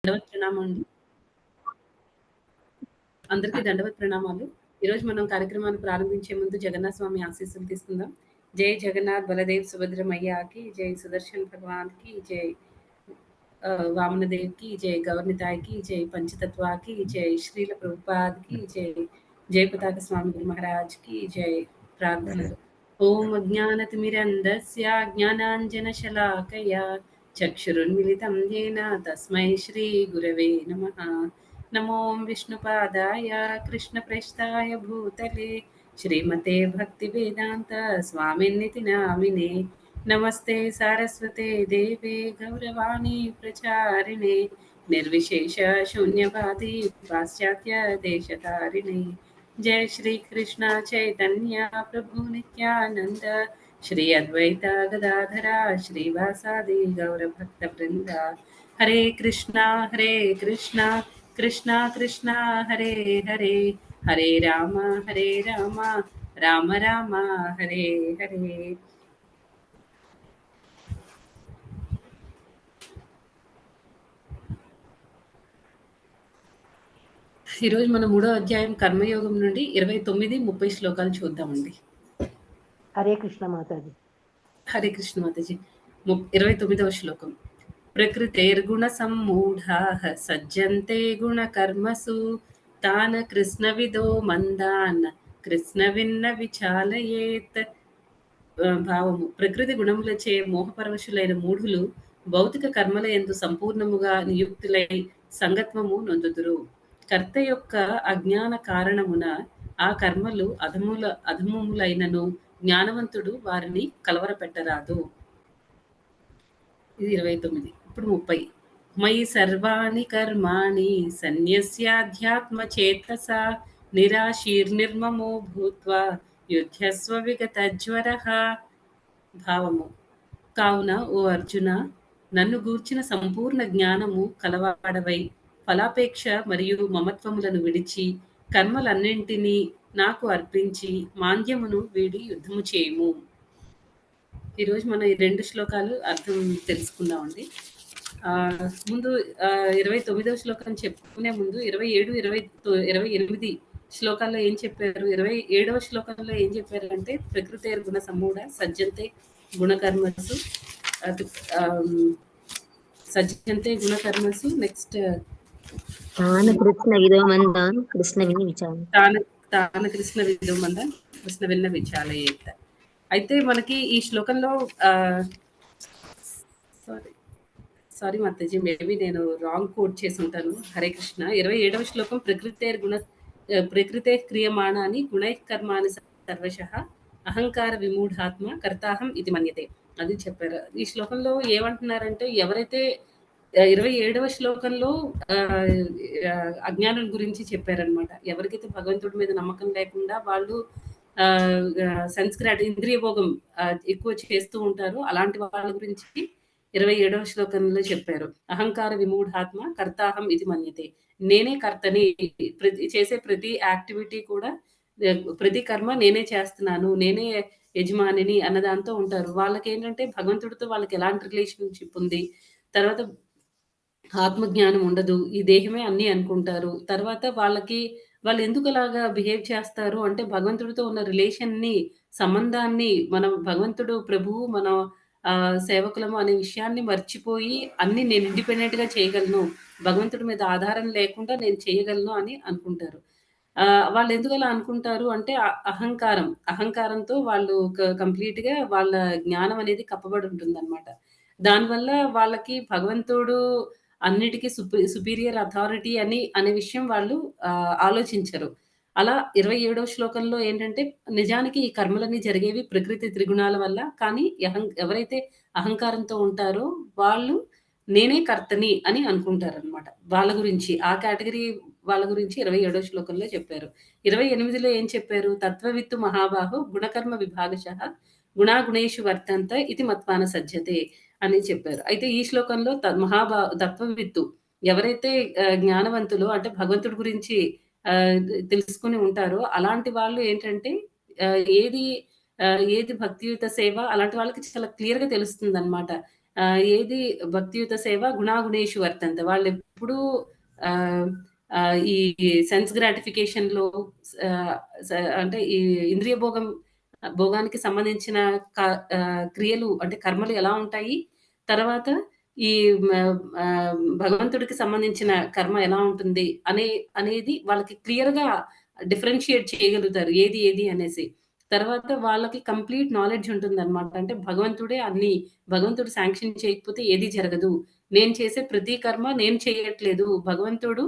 దండవత్ ప్రణామం అండి. అందరికీ దండవత్ ప్రణామాలు. ఈరోజు మనం కార్యక్రమాన్ని ప్రారంభించే ముందు జగన్నాథ స్వామి ఆశీస్సులు తీసుకుందాం. జై జగన్నాథ్ బలదేవ్ సుభద్ర మయ్యాకి, జై సుదర్శన్ భగవాన్‌కి, జై వామనదేవ్‌కి, జై గౌరనితాయ్‌కి, జై పంచతత్వాకి, జై శ్రీల ప్రభుపాద్‌కి, జై జై పతాక స్వామి గురు మహారాజ్‌కి జై. ప్రార్థనలు. ఓం అజ్ఞానతిమిరంధస్య జ్ఞానాంజనశలాకయా చక్షురున్మిలితం येन తస్మై శ్రీ గురవే నమః. నమో విష్ణుపాదాయ కృష్ణప్రేష్ఠాయ భూతలే శ్రీమతే భక్తివేదాంత స్వామిన్నితి నామినే. నమస్తే సారస్వతే దేవే గౌరవాణి ప్రచారిణే నిర్విశేష శూన్యవాది పాశ్చాత్య దేశతారిణే. जय श्री कृष्ण चैतन्य प्रभु नित्यानंद श्री अद्वैत गदाधरा श्रीवासादि गौर भक्त वृंदा. हरे कृष्णा कृष्णा कृष्णा हरे हरे हरे राम राम राम हरे हरे. ఈరోజు మన 3వ అధ్యాయం కర్మయోగం నుండి 29, 30 శ్లోకాలు చూద్దామండి. హరే కృష్ణ మాతాజీ. హరే కృష్ణ మాతాజీ. 29వ శ్లోకం. ప్రకృతేర్గుణ సమ్మూఢాః సజ్జంతే గుణకర్మసు తాన్ కృష్ణవిదో మందాన్ కృష్ణవిన్న విచాలయేత్. భావము. ప్రకృతి గుణములచే మోహపరవశులైన మూఢులు భౌతిక కర్మల యందు సంపూర్ణముగా నియుక్తులై సంగత్వము నొందుదురు. కర్త యొక్క అజ్ఞాన కారణమున ఆ కర్మలు అధమములైనను జ్ఞానవంతుడు వారిని కలవరపెట్టరాదు. ఇది 29. ఇప్పుడు 30. మయి సర్వాణి కర్మాణి సన్యస్యాధ్యాత్మచేతసా నిరాశీర్నిర్మమో భూత్వా యుధ్యస్వ విగతజ్వరః. భావము. కావున ఓ అర్జున, నన్ను గూర్చిన సంపూర్ణ జ్ఞానము కలవాడవై ఫలాపేక్ష మరియు మమత్వములను విడిచి కర్మలన్నింటినీ నాకు అర్పించి మాంద్యమును వీడి యుద్ధము చేయుము. ఈరోజు మనం ఈ 2 శ్లోకాలు అర్థం తెలుసుకుందామండి. ముందు 29వ శ్లోకం చెప్పుకునే ముందు 27, 28 శ్లోకాల్లో ఏం చెప్పారు? 27వ శ్లోకంలో ఏం చెప్పారంటే ప్రకృతేర్ గుణ సమ్మూఢ సజ్జంతే గుణకర్మసు సజ్జంతే గుణకర్మసు. నెక్స్ట్ తాను కృష్ణ విదో మందాన్ కృష్ణ విని విచారం తాను కృష్ణ విదో మందాన్ కృష్ణ విన్న విచాలయేత. అయితే మనకి ఈ శ్లోకంలో సారీ మాతాజీ, మేబీ నేను రాంగ్ కోట్ చేసి ఉంటాను. హరే కృష్ణ. 27వ శ్లోకం ప్రకృతే క్రియమాణాని గుణై కర్మాని సర్వశః అహంకార విమూఢాత్మ కర్తాహం ఇది మన్యతే అది చెప్పారు. ఈ శ్లోకంలో ఏమంటున్నారంటే ఎవరైతే 27వ శ్లోకంలో అజ్ఞానం గురించి చెప్పారనమాట. ఎవరికైతే భగవంతుడి మీద నమ్మకం లేకుండా వాళ్ళు సంస్కార ఇంద్రియ భోగం ఎక్కువ చేస్తూ ఉంటారు, అలాంటి వాళ్ళ గురించి 27వ శ్లోకంలో చెప్పారు. అహంకార విమూఢాత్మ కర్తాహం ఇది మన్యతే. నేనే కర్తని, చేసే ప్రతి యాక్టివిటీ కూడా ప్రతి కర్మ నేనే చేస్తున్నాను, నేనే యజమానిని అన్నదాంతో ఉంటారు. వాళ్ళకి ఏంటంటే భగవంతుడితో వాళ్ళకి ఎలాంటి రిలేషన్షిప్ ఉంది, తర్వాత ఆత్మజ్ఞానం ఉండదు, ఈ దేహమే అన్నీ అనుకుంటారు. తర్వాత వాళ్ళు ఎందుకు అలాగా బిహేవ్ చేస్తారు అంటే భగవంతుడితో ఉన్న రిలేషన్‌ని, సంబంధాన్ని, మనం భగవంతుడు ప్రభువు, మనం సేవకులము అనే విషయాన్ని మర్చిపోయి అన్నీ నేను ఇండిపెండెంట్‌గా చేయగలను, భగవంతుడి మీద ఆధారం లేకుండా నేను చేయగలను అని అనుకుంటారు. వాళ్ళు ఎందుకు అలా అనుకుంటారు అంటే అహంకారంతో వాళ్ళు కంప్లీట్‌గా వాళ్ళ జ్ఞానం అనేది కప్పబడి ఉంటుందన్నమాట. దానివల్ల వాళ్ళకి భగవంతుడు అన్నిటికి సుపీరియర్ అథారిటీ అనే విషయం వాళ్ళు ఆలోచించరు. అలా 27వ శ్లోకంలో ఏంటంటే నిజానికి ఈ కర్మలన్నీ జరిగేవి ప్రకృతి త్రిగుణాల వల్ల. కానీ ఎవరైతే అహంకారంతో ఉంటారో వాళ్ళు నేనే కర్తని అని అనుకుంటారనమాట. వాళ్ళ గురించి, ఆ కేటగిరీ వాళ్ళ గురించి 27వ శ్లోకంలో చెప్పారు. 28లో ఏం చెప్పారు? తత్వవిత్తు మహాబాహో గుణకర్మ విభాగశః గుణాగుణేషు వర్తంత ఇది మత్వాన సజ్జతే అని చెప్పారు. అయితే ఈ శ్లోకంలో తత్వవిత్తు ఎవరైతే జ్ఞానవంతులో అంటే భగవంతుడి గురించి తెలుసుకొని ఉంటారో అలాంటి వాళ్ళు ఏంటంటే ఏది భక్తియుత సేవ అలాంటి వాళ్ళకి చాలా క్లియర్‌గా తెలుస్తుందనమాట. ఏది భక్తియుత సేవ గుణాగుణేషు వర్తంతే. వాళ్ళెప్పుడూ ఆహ్, ఈ సెన్స్ గ్రాటిఫికేషన్‌లో ఆహ్, స అంటే ఈ ఇంద్రియ భోగానికి సంబంధించిన క క్రియలు అంటే కర్మలు ఎలా ఉంటాయి? తర్వాత ఈ మ భగవంతుడికి సంబంధించిన కర్మ ఎలా ఉంటుంది? అనేది వాళ్ళకి క్లియర్‌గా డిఫరెన్షియేట్ చేయగలుగుతారు. ఏది ఏది అనేసి. తర్వాత వాళ్ళకి కంప్లీట్ నాలెడ్జ్ ఉంటుందనమాట. అంటే భగవంతుడు శాంక్షన్ చేయకపోతే ఏది జరగదు. నేను చేసే ప్రతి కర్మ నేను చేయట్లేదు. భగవంతుడు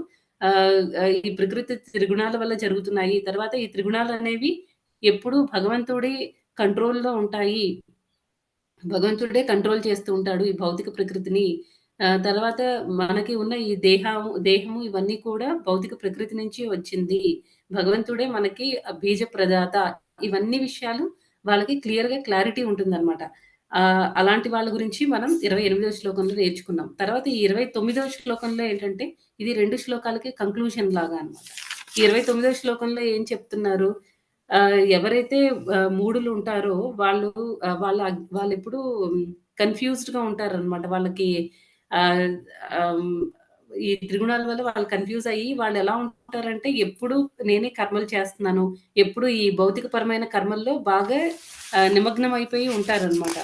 ఈ ప్రకృతి త్రిగుణాల వల్ల జరుగుతున్నాయి. తర్వాత ఈ త్రిగుణాలనేవి ఎప్పుడూ భగవంతుడి కంట్రోల్‌లో ఉంటాయి. భగవంతుడే కంట్రోల్ చేస్తూ ఉంటాడు ఈ భౌతిక ప్రకృతిని. తర్వాత మనకి ఉన్న ఈ దేహము ఇవన్నీ కూడా భౌతిక ప్రకృతి నుంచి వచ్చింది. భగవంతుడే మనకి బీజ ప్రదాత. ఇవన్నీ విషయాలు వాళ్ళకి క్లారిటీ ఉంటుందనమాట. అలాంటి వాళ్ళ గురించి మనం 28వ శ్లోకంలో నేర్చుకున్నాం. తర్వాత ఈ 29వ శ్లోకంలో ఏంటంటే, ఇది 2 శ్లోకాలకి కంక్లూజన్ లాగా అనమాట. ఈ 29వ శ్లోకంలో ఏం చెప్తున్నారు? ఎవరైతే మూఢులుంటారో వాళ్ళు వాళ్ళెప్పుడూ కన్‌ఫ్యూజ్డ్‌గా ఉంటారనమాట. వాళ్ళకి ఆహ్, ఆహ్, ఈ త్రిగుణాల వల్ల వాళ్ళు కన్‌ఫ్యూజ్ అయ్యి వాళ్ళెలా ఉంటారంటే ఎప్పుడు నేనే కర్మలు చేస్తున్నాను. ఎప్పుడు ఈ భౌతికపరమైన కర్మల్లో బాగా నిమగ్నం అయిపోయి ఉంటారనమాట.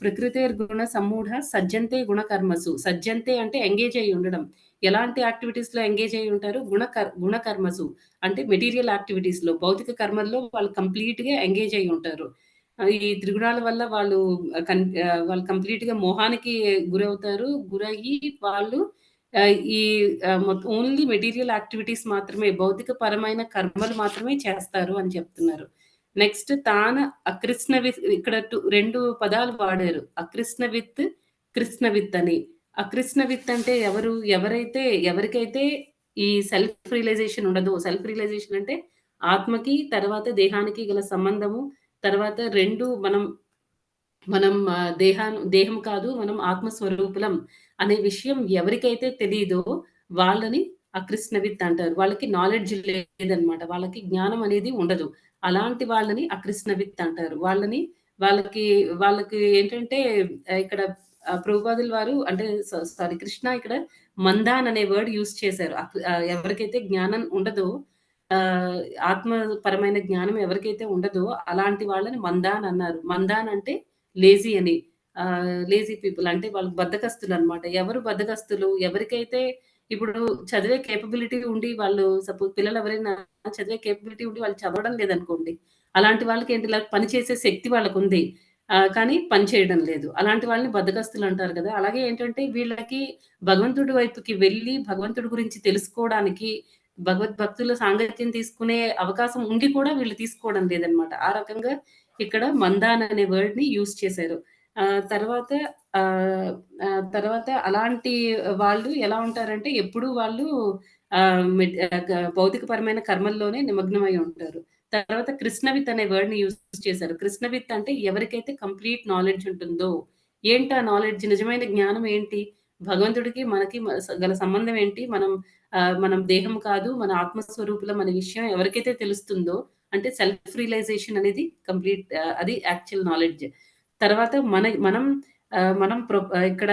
ప్రకృతేర్గుణ సమ్మూఢ సజ్జంతే గుణకర్మసు. సజ్జంతే అంటే ఎంగేజ్ అయ్యి ఉండడం. ఎలాంటి యాక్టివిటీస్‌లో ఎంగేజ్ అయ్యి ఉంటారు? గుణకర్మసు. అంటే మెటీరియల్ యాక్టివిటీస్‌లో, భౌతిక కర్మల్లో వాళ్ళు కంప్లీట్‌గా ఎంగేజ్ అయ్యి ఉంటారు. ఈ త్రిగుణాల వల్ల వాళ్ళు కంప్లీట్‌గా మోహానికి గురవుతారు. గురయ్యి వాళ్ళు మొత్తం ఓన్లీ మెటీరియల్ యాక్టివిటీస్ మాత్రమే, భౌతిక పరమైన కర్మలు మాత్రమే చేస్తారు అని చెప్తున్నారు. నెక్స్ట్ ఇక్కడ 2 పదాలు వాడారు. అకృష్ణ విత్, కృష్ణ విత్ అని. అకృష్ణ విత్ అంటే ఎవరు? ఎవరికైతే ఈ సెల్ఫ్ రియలైజేషన్ ఉండదో, సెల్ఫ్ రియలైజేషన్ అంటే ఆత్మకి, తర్వాత దేహానికి గల సంబంధము, తర్వాత 2 మనం మనం దేహం కాదు, మనం ఆత్మ స్వరూపులం అనే విషయం ఎవరికైతే తెలీదో వాళ్ళని అకృష్ణవిత్ అంటారు. వాళ్ళకి నాలెడ్జ్ లేదనమాట. వాళ్ళకి జ్ఞానం అనేది ఉండదు. అలాంటి వాళ్ళని అకృష్ణవిత్ అంటారు. వాళ్ళకి వాళ్ళకి ఏంటంటే ఇక్కడ ప్రభుపాదుల వారు అంటే సారీ కృష్ణ ఇక్కడ మందాన్ అనే వర్డ్ యూజ్ చేశారు. ఎవరికైతే జ్ఞానం ఉండదో ఆహ్, ఆత్మపరమైన జ్ఞానం ఎవరికైతే ఉండదో అలాంటి వాళ్ళని మందాన్ అన్నారు. మందాన్ అంటే లేజీ అని. లేజీ పీపుల్ అంటే వాళ్ళు బద్ధకస్తులనమాట. ఎవరు బద్ధకస్తులు? ఎవరికైతే ఇప్పుడు చదివే కేపబిలిటీ ఉండి వాళ్ళు సపోజ్ పిల్లలెవరైనా చదివే కేపబిలిటీ ఉండి వాళ్ళు చదవడం లేదనుకోండి. అలాంటి వాళ్ళకేంటి ఇలా పని చేసే శక్తి వాళ్ళకుంది. కానీ పని చేయడం లేదు. అలాంటి వాళ్ళని బద్ధకస్తులంటారు కదా! అలాగే ఏంటంటే వీళ్ళకి భగవంతుడి వైపుకి వెళ్లి భగవంతుడి గురించి తెలుసుకోవడానికి భగవద్భక్తుల సాంగత్యం తీసుకునే అవకాశం ఉండి కూడా వీళ్ళు తీసుకోవడం లేదనమాట. ఆ రకంగా ఇక్కడ మందాన్ అనే వర్డ్‌ని యూజ్ చేశారు. ఆహ్, తర్వాత ఆహ్, తర్వాత అలాంటి వాళ్ళు ఎలా ఉంటారంటే ఎప్పుడు వాళ్ళు ఆహ్, మెట్ ఆహ్, గ భౌతికపరమైన కర్మల్లోనే నిమగ్నమై ఉంటారు. తర్వాత కృష్ణవిత్ అనే వర్డ్‌ని యూజ్ చేశారు. కృష్ణవిత్ అంటే ఎవరికైతే కంప్లీట్ నాలెడ్జ్ ఉంటుందో, ఏంటా నాలెడ్జ్? నిజమైన జ్ఞానం ఏంటి? భగవంతుడికి మనకి గల సంబంధం ఏంటి? మనం దేహం కాదు, మన ఆత్మస్వరూపులం అనే విషయం ఎవరికైతే తెలుస్తుందో, అంటే సెల్ఫ్ రియలైజేషన్ అనేది అది యాక్చువల్ నాలెడ్జ్. తర్వాత మనం ఇక్కడ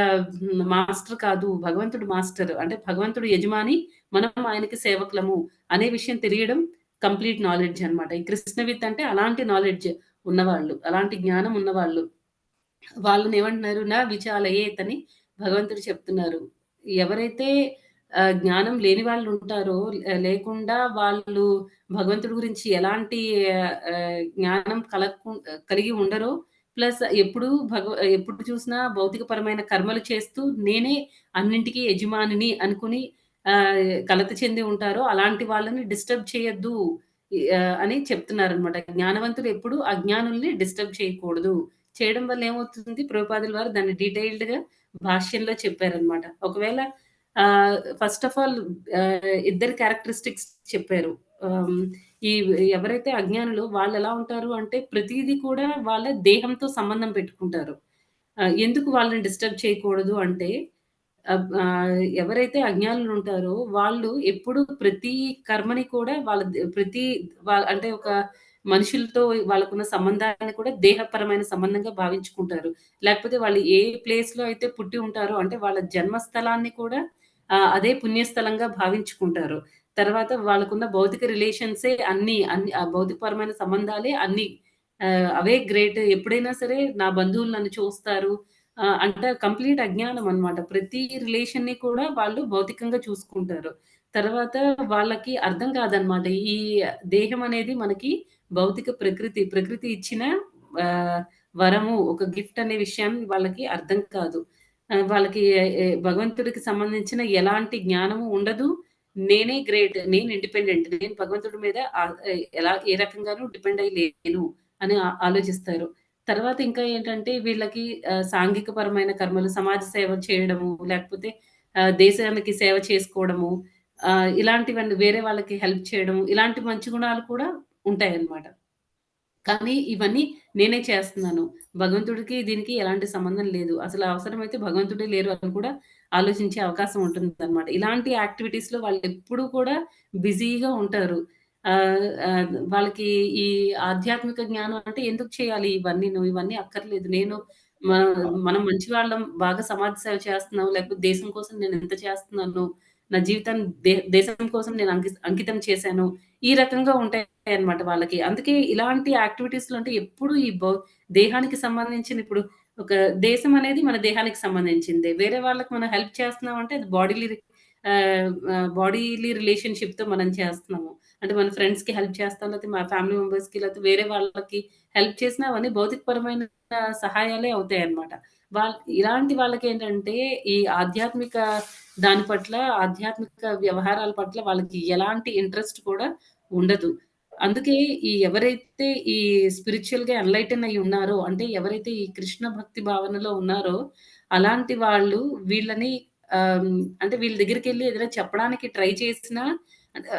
మాస్టర్ కాదు, భగవంతుడు మాస్టర్. అంటే భగవంతుడు యజమాని, మనం ఆయనకి సేవకులము అనే విషయం తెలియడం కంప్లీట్ నాలెడ్జ్ అన్నమాట. ఈ కృష్ణవిత్ అంటే అలాంటి నాలెడ్జ్ ఉన్నవాళ్ళు, అలాంటి జ్ఞానం ఉన్నవాళ్ళు. వాళ్ళనేమంటున్నారు? విచాలయేత్ అని భగవంతుడు చెప్తున్నారు. ఎవరైతే జ్ఞానం లేని వాళ్ళుంటారో, లేకుండా వాళ్ళు భగవంతుడి గురించి ఎలాంటి జ్ఞానం కలిగి ఉండరో, ప్లస్ ఎప్పుడు చూసినా భౌతికపరమైన కర్మలు చేస్తూ, నేనే అన్నింటికి యజమానిని అనుకుని కలత చెంది ఉంటారో, అలాంటి వాళ్ళని డిస్టర్బ్ చేయొద్దు అని చెప్తున్నారనమాట. జ్ఞానవంతులు ఎప్పుడు అజ్ఞానుల్ని డిస్టర్బ్ చేయకూడదు. చేయడం వల్ల ఏమవుతుంది? ప్రభుపాదుల వారు దాన్ని డీటెయిల్డ్‌గా భాష్యంలో చెప్పారనమాట. ఒకవేళ ఫస్ట్ ఆఫ్ ఆల్ ఇద్దరి క్యారెక్టరిస్టిక్స్ చెప్పారు. ఆహ్, ఈ ఎవరైతే అజ్ఞానులో వాళ్ళెలా ఉంటారు అంటే ప్రతీది కూడా వాళ్ళ దేహంతో సంబంధం పెట్టుకుంటారు. ఎందుకు వాళ్ళని డిస్టర్బ్ చేయకూడదు అంటే ఎవరైతే అజ్ఞానులుంటారో వాళ్ళు ఎప్పుడు ప్రతి కర్మని కూడా వాళ్ళ ద ప్రతి అంటే ఒక మనుషులతో వాళ్ళకున్న సంబంధాన్ని కూడా దేహపరమైన సంబంధంగా భావించుకుంటారు. లేకపోతే వాళ్ళు ఏ ప్లేస్‌లో అయితే పుట్టి ఉంటారో అంటే వాళ్ళ జన్మస్థలాన్ని కూడా అదే పుణ్యస్థలంగా భావించుకుంటారు. తర్వాత వాళ్ళకున్న భౌతిక రిలేషన్సే అన్ని భౌతికపరమైన సంబంధాలే అన్నీ. అవే గ్రేట్. ఎప్పుడైనా సరే నా బంధువులు నన్ను చూస్తారు. అంటే కంప్లీట్ అజ్ఞానం అన్నమాట. ప్రతి రిలేషన్‌ని కూడా వాళ్ళు భౌతికంగా చూసుకుంటారు. తర్వాత వాళ్ళకి అర్థం కాదన్నమాట. ఈ దేహం అనేది మనకి భౌతిక ప్రకృతి. ప్రకృతి ఇచ్చిన ఆహ్, వరము, ఒక గిఫ్ట్ అనే విషయం వాళ్ళకి అర్థం కాదు. వాళ్ళకి భగవంతుడికి సంబంధించిన ఎలాంటి జ్ఞానము ఉండదు. నేనే గ్రేట్. నేను ఇండిపెండెంట్. నేను భగవంతుడి మీద ఏ రకంగానూ డిపెండ్ అయ్యి లేను అని ఆలోచిస్తారు. తర్వాత ఇంకా ఏంటంటే వీళ్ళకి సాంఘిక పరమైన కర్మలు, సమాజ సేవ చేయడము, లేకపోతే దేశానికి సేవ చేసుకోవడము, ఇలాంటివన్నీ వేరే వాళ్ళకి హెల్ప్ చేయడం, ఇలాంటి మంచి గుణాలు కూడా ఉంటాయన్నమాట. కానీ ఇవన్నీ నేనే చేస్తున్నాను. భగవంతుడికి దీనికి ఎలాంటి సంబంధం లేదు. అసలు అవసరమైతే భగవంతుడే లేరు అని కూడా ఆలోచించే అవకాశం ఉంటుందనమాట. ఇలాంటి యాక్టివిటీస్‌లో వాళ్ళెప్పుడూ కూడా బిజీగా ఉంటారు. వాళ్ళకి ఈ ఆధ్యాత్మిక జ్ఞానం అంటే ఎందుకు చేయాలి ఇవన్నీను? ఇవన్నీ అక్కర్లేదు. మ మనం మంచివాళ్ళం, బాగా సమాజ సేవ చేస్తున్నాం, లేకపోతే దేశం కోసం నేనింత చేస్తున్నాను, నా జీవితాన్ని దేశం కోసం నేను అంకితం చేశాను. ఈ రకంగా ఉంటాయన్నమాట వాళ్ళకి. అందుకే ఇలాంటి యాక్టివిటీస్‌లో అంటే ఎప్పుడు ఈ దేహానికి సంబంధించిన ఇప్పుడు ఒక దేశం అనేది మన దేహానికి సంబంధించిందే. వేరే వాళ్ళకి మనం హెల్ప్ చేస్తున్నామంటే అది బాడీలీ రిలేషన్‌షిప్‌తో మనం చేస్తున్నాము. అంటే మన ఫ్రెండ్స్‌కి హెల్ప్ చేస్తాం, లేకపోతే మా ఫ్యామిలీ మెంబర్స్‌కి, లేకపోతే వేరే వాళ్ళకి హెల్ప్ చేసినా అవన్నీ భౌతికపరమైన సహాయాలే అవుతాయన్నమాట. ఇలాంటి వాళ్ళకేంటంటే ఈ ఆధ్యాత్మిక దాని పట్ల, ఆధ్యాత్మిక వ్యవహారాల పట్ల వాళ్ళకి ఎలాంటి ఇంట్రెస్ట్ కూడా ఉండదు. అందుకే ఎవరైతే ఈ స్పిరిచ్యువల్‌గా ఎన్‌లైటెన్ అయ్యి ఉన్నారో, అంటే ఎవరైతే ఈ కృష్ణ భక్తి భావనలో ఉన్నారో, అలాంటి వాళ్ళు వీళ్ళని అంటే వీళ్ళ దగ్గరికెళ్లి ఏదైనా చెప్పడానికి ట్రై చేసినా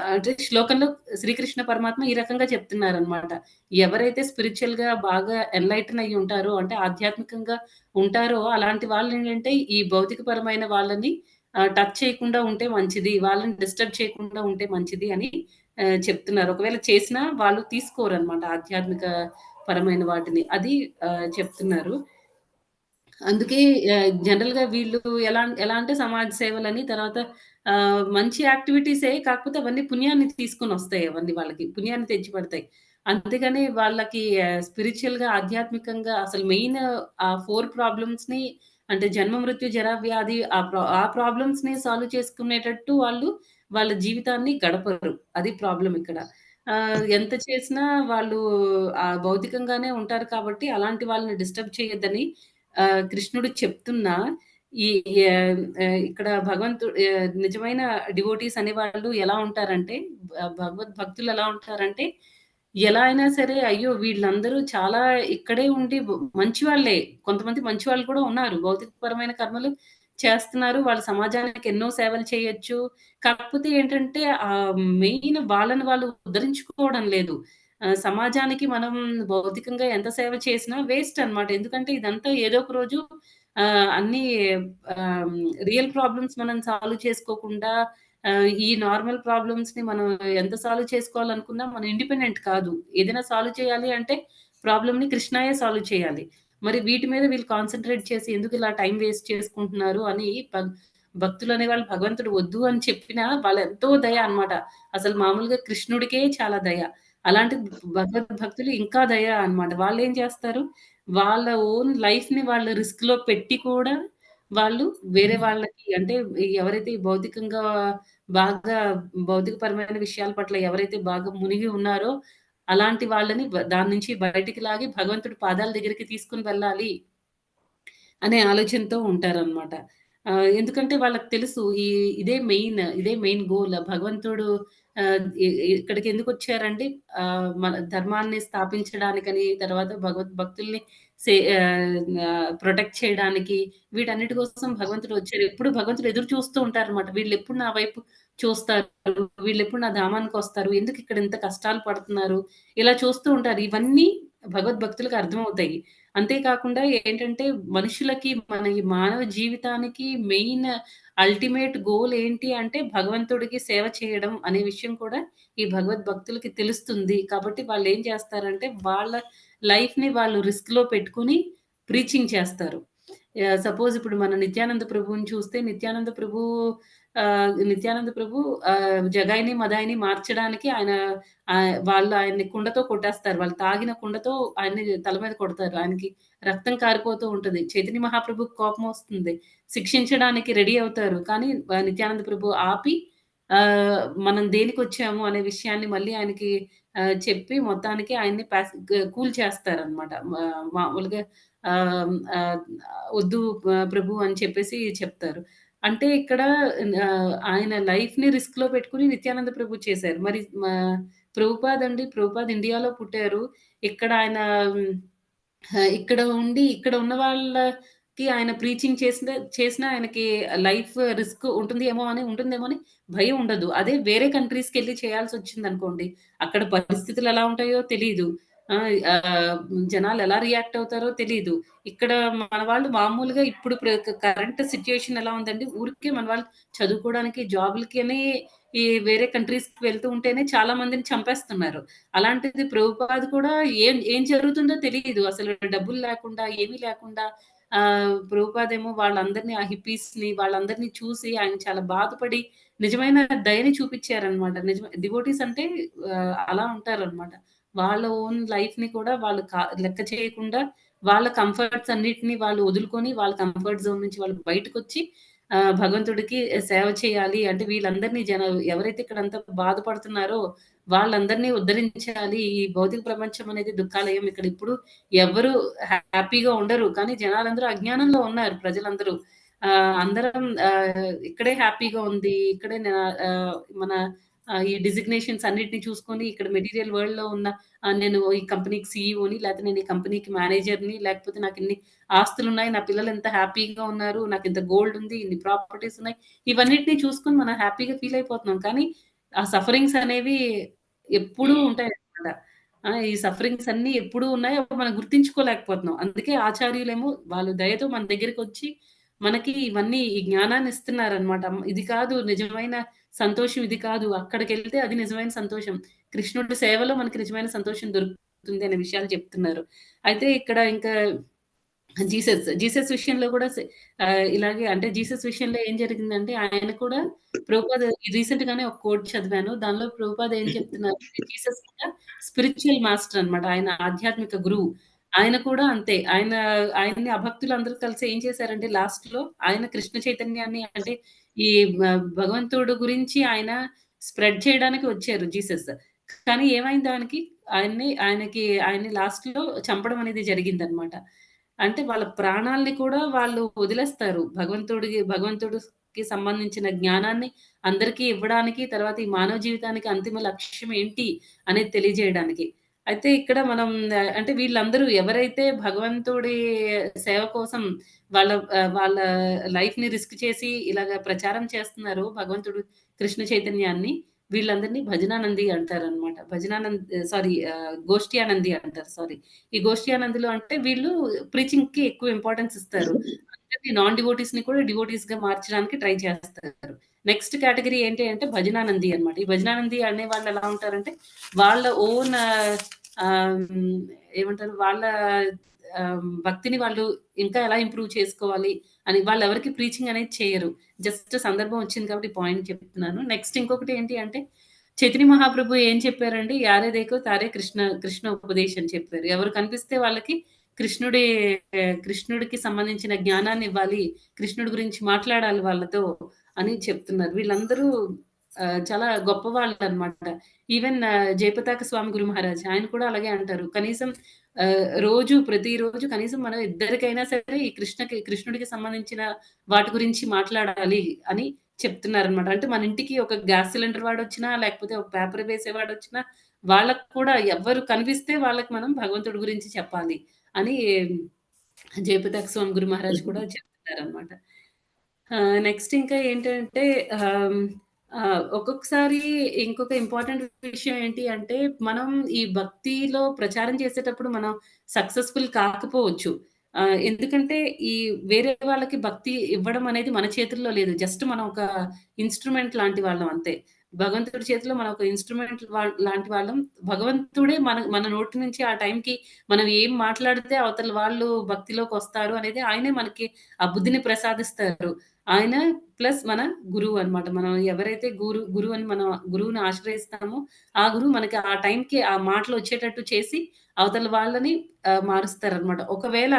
అంటే శ్లోకంలో శ్రీకృష్ణ పరమాత్మ ఈ రకంగా చెప్తున్నారనమాట. ఎవరైతే స్పిరిచ్యువల్‌గా బాగా ఎన్‌లైటెన్ అయ్యి ఉంటారో, అంటే ఆధ్యాత్మికంగా ఉంటారో, అలాంటి వాళ్ళేంటంటే ఈ భౌతికపరమైన వాళ్ళని టచ్ చేయకుండా ఉంటే మంచిది. వాళ్ళని డిస్టర్బ్ చేయకుండా ఉంటే మంచిది అని చెప్తున్నారు. ఒకవేళ చేసినా వాళ్ళు తీసుకోరనమాట ఆధ్యాత్మిక పరమైన వాటిని. అది చెప్తున్నారు. అందుకే జనరల్‌గా వీళ్ళు ఎలా అంటే సమాజ సేవలని, తర్వాత మంచి యాక్టివిటీసే, కాకపోతే అవన్నీ పుణ్యాన్ని తీసుకొనొస్తాయి అవన్నీ వాళ్ళకి. పుణ్యాన్ని తెచ్చిపెడతాయి. అంతేగాని వాళ్ళకి స్పిరిచ్యువల్‌గా, ఆధ్యాత్మికంగా అసలు మెయిన్ ఆ 4 ప్రాబ్లమ్స్‌ని, అంటే జన్మ, మృత్యు, జర, వ్యాధి, ఆ ప్రాబ్లమ్స్‌ని సాల్వ్ చేసుకునేటట్టు వాళ్ళు వాళ్ళ జీవితాన్ని గడపరు. అది ప్రాబ్లమ్ ఇక్కడ. ఎంత చేసినా వాళ్ళు భౌతికంగానే ఉంటారు కాబట్టి అలాంటి వాళ్ళని డిస్టర్బ్ చేయొద్దని కృష్ణుడు చెప్తున్నా, ఈ ఇక్కడ నిజమైన డివోటీస్ అనేవాళ్ళు ఎలా ఉంటారంటే, భగవద్భక్తులు ఎలా ఉంటారంటే, ఎలా అయినా సరే అయ్యో! వీళ్ళందరూ చాలా ఇక్కడే ఉండి మంచివాళ్ళే. కొంతమంది మంచివాళ్ళు కూడా ఉన్నారు. భౌతికపరమైన కర్మలు చేస్తున్నారు. వాళ్ళు సమాజానికి ఎన్నో సేవలు చేయొచ్చు. కాకపోతే ఏంటంటే మెయిన్ వాళ్ళని వాళ్ళు ఉద్ధరించుకోవడం లేదు. సమాజానికి మనం భౌతికంగా ఎంత సేవ చేసినా వేస్ట్ అన్నమాట. ఎందుకంటే ఇదంతా ఏదో ఒక రోజు అన్నీ ఆహ్, రియల్ ప్రాబ్లమ్స్ మనం సాల్వ్ చేసుకోకుండా ఈ నార్మల్ ప్రాబ్లమ్స్‌ని మనం ఎంత సాల్వ్ చేసుకోవాలనుకున్నా మనం ఇండిపెండెంట్ కాదు. ఏదైనా సాల్వ్ చేయాలి అంటే ప్రాబ్లమ్‌ని కృష్ణయే సాల్వ్ చేయాలి. మరి వీటి మీద వీళ్ళు కాన్సంట్రేట్ చేసి ఎందుకు ఇలా టైమ్ వేస్ట్ చేసుకుంటున్నారు అని భక్తులనేవాళ్ళు భగవంతుడు వద్దు అని చెప్పినా వాళ్ళెంతో దయ అన్నమాట. అసలు మామూలుగా కృష్ణుడికే చాలా దయ. అలాంటి భగవద్భక్తులు ఇంకా దయ అన్నమాట. వాళ్ళేం చేస్తారు, వాళ్ళ ఓన్ లైఫ్‌ని వాళ్ళు రిస్క్‌లో పెట్టి కూడా వాళ్ళు వేరే వాళ్ళకి, అంటే ఎవరైతే ఈ భౌతికంగా బాగా భౌతికపరమైన విషయాల పట్ల ఎవరైతే బాగా మునిగి ఉన్నారో, అలాంటి వాళ్ళని దాని నుంచి బయటికి లాగి భగవంతుడి పాదాల దగ్గరికి తీసుకొని వెళ్ళాలి అనే ఆలోచనతో ఉంటారనమాట. ఎందుకంటే వాళ్ళకి తెలుసు ఇదే మెయిన్ గోల్. భగవంతుడు ఇక్కడికెందుకొచ్చారంటే మన ధర్మాన్ని స్థాపించడానికని, తర్వాత భక్తుల్ని ప్రొటెక్ట్ చేయడానికి, వీటన్నిటి కోసం భగవంతుడు వచ్చారు. ఎప్పుడు భగవంతుడు ఎదురు చూస్తూ ఉంటారనమాట. వీళ్ళెప్పుడు నా వైపు చూస్తారు, వీళ్ళెప్పుడు నా ధామానికొస్తారు, ఎందుకిక్కడ ఇంత కష్టాలు పడుతున్నారు, ఇలా చూస్తూ ఉంటారు. ఇవన్నీ భగవద్భక్తులకు అర్థమవుతాయి. అంతే కాకుండా ఏంటంటే మనుషులకి మన ఈ మానవ జీవితానికి మెయిన్ అల్టిమేట్ గోల్ ఏంటి అంటే భగవంతుడికి సేవ చేయడం అనే విషయం కూడా ఈ భగవద్భక్తులకి తెలుస్తుంది. కాబట్టి వాళ్ళేం చేస్తారంటే వాళ్ళ లైఫ్‌ని వాళ్ళు రిస్క్‌లో పెట్టుకొని ప్రీచింగ్ చేస్తారు. సపోజ్ ఇప్పుడు మన నిత్యానంద ప్రభువుని చూస్తే నిత్యానంద ప్రభు జగాయిని, మదాయిని మార్చడానికి వాళ్ళు ఆయన్ని కుండతో కొట్టేస్తారు. వాళ్ళు తాగిన కుండతో ఆయన్ని తల మీద కొడతారు. ఆయనకి రక్తం కారిపోతూ ఉంటది. చైతన్య మహాప్రభుకి కోపమొస్తుంది. శిక్షించడానికి రెడీ అవుతారు. కానీ నిత్యానంద ప్రభు ఆపి మనం దేనికొచ్చాము అనే విషయాన్ని మళ్ళీ ఆయనకి చెప్పి మొత్తానికి ఆయన్ని కూల్ చేస్తారనమాట. మామూలుగా ఆహ్, ఆహ్, వద్దు ప్రభు అని చెప్పేసి చెప్తారు. అంటే ఇక్కడ ఆయన లైఫ్‌ని రిస్క్‌లో పెట్టుకొని నిత్యానంద ప్రభు చేశారు. మరి ప్రభుపాద్ ఇండియాలో పుట్టారు. ఇక్కడ ఆయన ఇక్కడ ఉండి, ఇక్కడ ఉన్న వాళ్ళకి ఆయన ప్రీచింగ్ చేసినా ఆయనకి లైఫ్ రిస్క్ ఉంటుందేమో అని భయం ఉండదు. అదే వేరే కంట్రీస్‌కెళ్ళి చేయాల్సొచ్చిందనుకోండి, అక్కడ పరిస్థితులు ఎలా ఉంటాయో తెలీదు. ఆహ్, ఆహ్, జనాలు ఎలా రియాక్ట్ అవుతారో తెలీదు. ఇక్కడ మన వాళ్ళు మామూలుగా ఇప్పుడు కరెంట్ సిట్యుయేషన్ ఎలా ఉందండి, ఊరికే మన వాళ్ళు చదువుకోవడానికి, జాబ్‌లకని ఈ వేరే కంట్రీస్‌కి వెళ్తూ ఉంటేనే చాలా మందిని చంపేస్తున్నారు. అలాంటిది ప్రభుపాద్ కూడా ఏం ఏం జరుగుతుందో తెలీదు. అసలు డబ్బులు లేకుండా, ఏమీ లేకుండా ప్రభుపాదేమో వాళ్ళందరిని ఆ హిప్పీస్‌ని వాళ్ళందరిని చూసి ఆయన చాలా బాధపడి నిజమైన దయని చూపిచ్చారనమాట. డివోటీస్ అంటే అలా ఉంటారనమాట. వాళ్ళ ఓన్ లైఫ్‌ని కూడా వాళ్ళు లెక్క చేయకుండా వాళ్ళ కంఫర్ట్స్ అన్నిటిని వాళ్ళు వదులుకొని, వాళ్ళ కంఫర్ట్ జోన్ నుంచి వాళ్ళు బయటకొచ్చి భగవంతుడికి సేవ చేయాలి. అంటే వీళ్ళందరిని ఎవరైతే ఇక్కడంతా బాధపడుతున్నారో వాళ్ళందరినీ ఉద్ధరించాలి. ఈ భౌతిక ప్రపంచం అనేది దుఃఖాలయం. ఇక్కడ ఇప్పుడు ఎవ్వరు హ్యాపీగా ఉండరు. కానీ జనాలందరూ అజ్ఞానంలో ఉన్నారు ప్రజలందరూ. అందరం ఇక్కడే హ్యాపీగా ఉంది. ఇక్కడే మన ఈ డిజిగ్నేషన్స్ అన్నిటిని చూసుకొని ఇక్కడ మెటీరియల్ వరల్డ్‌లో ఉన్న నేను ఈ కంపెనీకి సీఈఓని, లేకపోతే నేను ఈ కంపెనీకి మేనేజర్‌ని, లేకపోతే నాకిన్ని ఆస్తులున్నాయి, నా పిల్లలు ఎంత హ్యాపీగా ఉన్నారు, నాకింత గోల్డ్ ఉంది, ఇన్ని ప్రాపర్టీస్ ఉన్నాయి. ఇవన్నిటిని చూసుకొని మనం హ్యాపీగా ఫీల్ అయిపోతున్నాం. కానీ ఆ సఫరింగ్స్ అనేవి ఎప్పుడూ ఉంటాయన్నమాట. ఈ సఫరింగ్స్ అన్నీ ఎప్పుడూ ఉన్నాయి. అవి మనం గుర్తించుకోలేకపోతున్నాం. అందుకే ఆచార్యులేమో వాళ్ళు దయతో మన దగ్గరికొచ్చి మనకి ఇవన్నీ ఈ జ్ఞానాన్ని ఇస్తున్నారనమాట. ఇది కాదు నిజమైన సంతోషం, ఇది కాదు. అక్కడికెళ్తే అది నిజమైన సంతోషం. కృష్ణుడి సేవలో మనకి నిజమైన సంతోషం దొరుకుతుంది అనే విషయాలు చెప్తున్నారు. అయితే ఇక్కడ ఇంకా జీసస్ విషయంలో కూడా ఇలాగే అంటే జీసస్ విషయంలో ఏం జరిగిందంటే ఆయన కూడా ప్రభుపాద రీసెంట్‌గానే ఒక కోట్ చదివాను. దానిలో ప్రభుపాద ఏం చెప్తున్నారంటే జీసస్ కూడా స్పిరిచ్యువల్ మాస్టర్ అన్నమాట. ఆయన ఆధ్యాత్మిక గురువు. ఆయన కూడా అంతే. ఆయన్ని అభక్తులందరూ కలిసి ఏం చేశారంటే లాస్ట్‌లో ఆయన కృష్ణ చైతన్యాన్ని అంటే ఈ భగవంతుడు గురించి ఆయన స్ప్రెడ్ చేయడానికి వచ్చారు జీసస్. కానీ ఏమైంది ఆయన్ని లాస్ట్‌లో చంపడం అనేది జరిగిందన్నమాట. అంటే వాళ్ళ ప్రాణాల్ని కూడా వాళ్ళు వదిలేస్తారు. భగవంతుడికి సంబంధించిన జ్ఞానాన్ని అందరికీ ఇవ్వడానికి, తర్వాత ఈ మానవ జీవితానికి అంతిమ లక్ష్యం ఏంటి అనేది తెలియజేయడానికి. అయితే ఇక్కడ మనం అంటే వీళ్ళందరూ ఎవరైతే భగవంతుడి సేవ కోసం వాళ్ళ లైఫ్‌ని రిస్క్ చేసి ఇలాగ ప్రచారం చేస్తున్నారో కృష్ణ చైతన్యాన్ని, వీళ్ళందరినీ భజనానంది అంటారనమాట. గోష్ఠ్యానంది అంటారు. సారీ. ఈ గోష్ఠ్యానందులు అంటే వీళ్ళు ప్రీచింగ్‌కి ఎక్కువ ఇంపార్టెన్స్ ఇస్తారు. అందరిని నాన్ డివోటీస్‌ని కూడా డివోటీస్‌గా మార్చడానికి ట్రై చేస్తారు. నెక్స్ట్ కేటగరీ ఏంటి అంటే భజనానంది అన్నమాట. ఈ భజనానంది అనే వాళ్ళు ఎలా ఉంటారంటే వాళ్ళ ఓన్ ఏమంటారు వాళ్ళ భక్తిని వాళ్ళు ఇంకా ఎలా ఇంప్రూవ్ చేసుకోవాలి అని వాళ్ళెవరికీ ప్రీచింగ్ అనేది చేయరు. జస్ట్ సందర్భం వచ్చింది కాబట్టి ఈ పాయింట్ చెప్తున్నాను. నెక్స్ట్ ఇంకొకటి ఏంటి అంటే చైతన్య మహాప్రభు ఏం చెప్పారండి? యారే దేఖో తారే కృష్ణ ఉపదేశ్ అని చెప్పారు. ఎవరు కనిపిస్తే వాళ్ళకి కృష్ణుడి కృష్ణుడికి సంబంధించిన జ్ఞానాన్ని ఇవ్వాలి. కృష్ణుడి గురించి మాట్లాడాలి వాళ్ళతో అని చెప్తున్నారు. వీళ్ళందరూ చాలా గొప్పవాళ్ళనమాట. ఈవెన్ జయపతాక స్వామి గురు మహారాజ్ ఆయన కూడా అలాగే అంటారు. కనీసం ప్రతిరోజు కనీసం మనం ఇద్దరికైనా సరే ఈ కృష్ణుడికి సంబంధించిన వాటి గురించి మాట్లాడాలి అని చెప్తున్నారనమాట. అంటే మన ఇంటికి ఒక గ్యాస్ సిలిండర్ వాడొచ్చినా, లేకపోతే ఒక పేపర్ వేసేవాడొచ్చినా, వాళ్ళకి కూడా ఎవ్వరు కనిపిస్తే వాళ్ళకి మనం భగవంతుడి గురించి చెప్పాలి అని జయపతాక స్వామి గురు మహారాజ్ కూడా చెప్తున్నారనమాట. నెక్స్ట్ ఇంకా ఏంటంటే ఆహ్, ఒక్కొక్కసారి ఇంకొక ఇంపార్టెంట్ విషయం ఏంటి అంటే, మనం ఈ భక్తిలో ప్రచారం చేసేటప్పుడు మనం సక్సెస్‌ఫుల్ కాకపోవచ్చు. ఎందుకంటే ఈ వేరే వాళ్ళకి భక్తి ఇవ్వడం అనేది మన చేతుల్లో లేదు. జస్ట్ మనం ఒక ఇన్‌స్ట్రుమెంట్ లాంటి వాళ్ళం అంతే. భగవంతుడి చేతిలో మనం ఒక ఇన్‌స్ట్రుమెంట్ లాంటి వాళ్ళం. భగవంతుడే మన మన నోటి నుంచి ఆ టైంకి మనం ఏం మాట్లాడితే అవతల వాళ్ళు భక్తిలోకొస్తారు అనేది ఆయనే మనకి ఆ బుద్ధిని ప్రసాదిస్తారు. ఆయన ప్లస్ మన గురువు అన్నమాట. మనం ఎవరైతే గురువు అని మనం గురువుని ఆశ్రయిస్తామో, ఆ గురువు మనకి ఆ టైంకి ఆ మాటలొచ్చేటట్టు చేసి, అవతల వాళ్ళని మారుస్తారనమాట. ఒకవేళ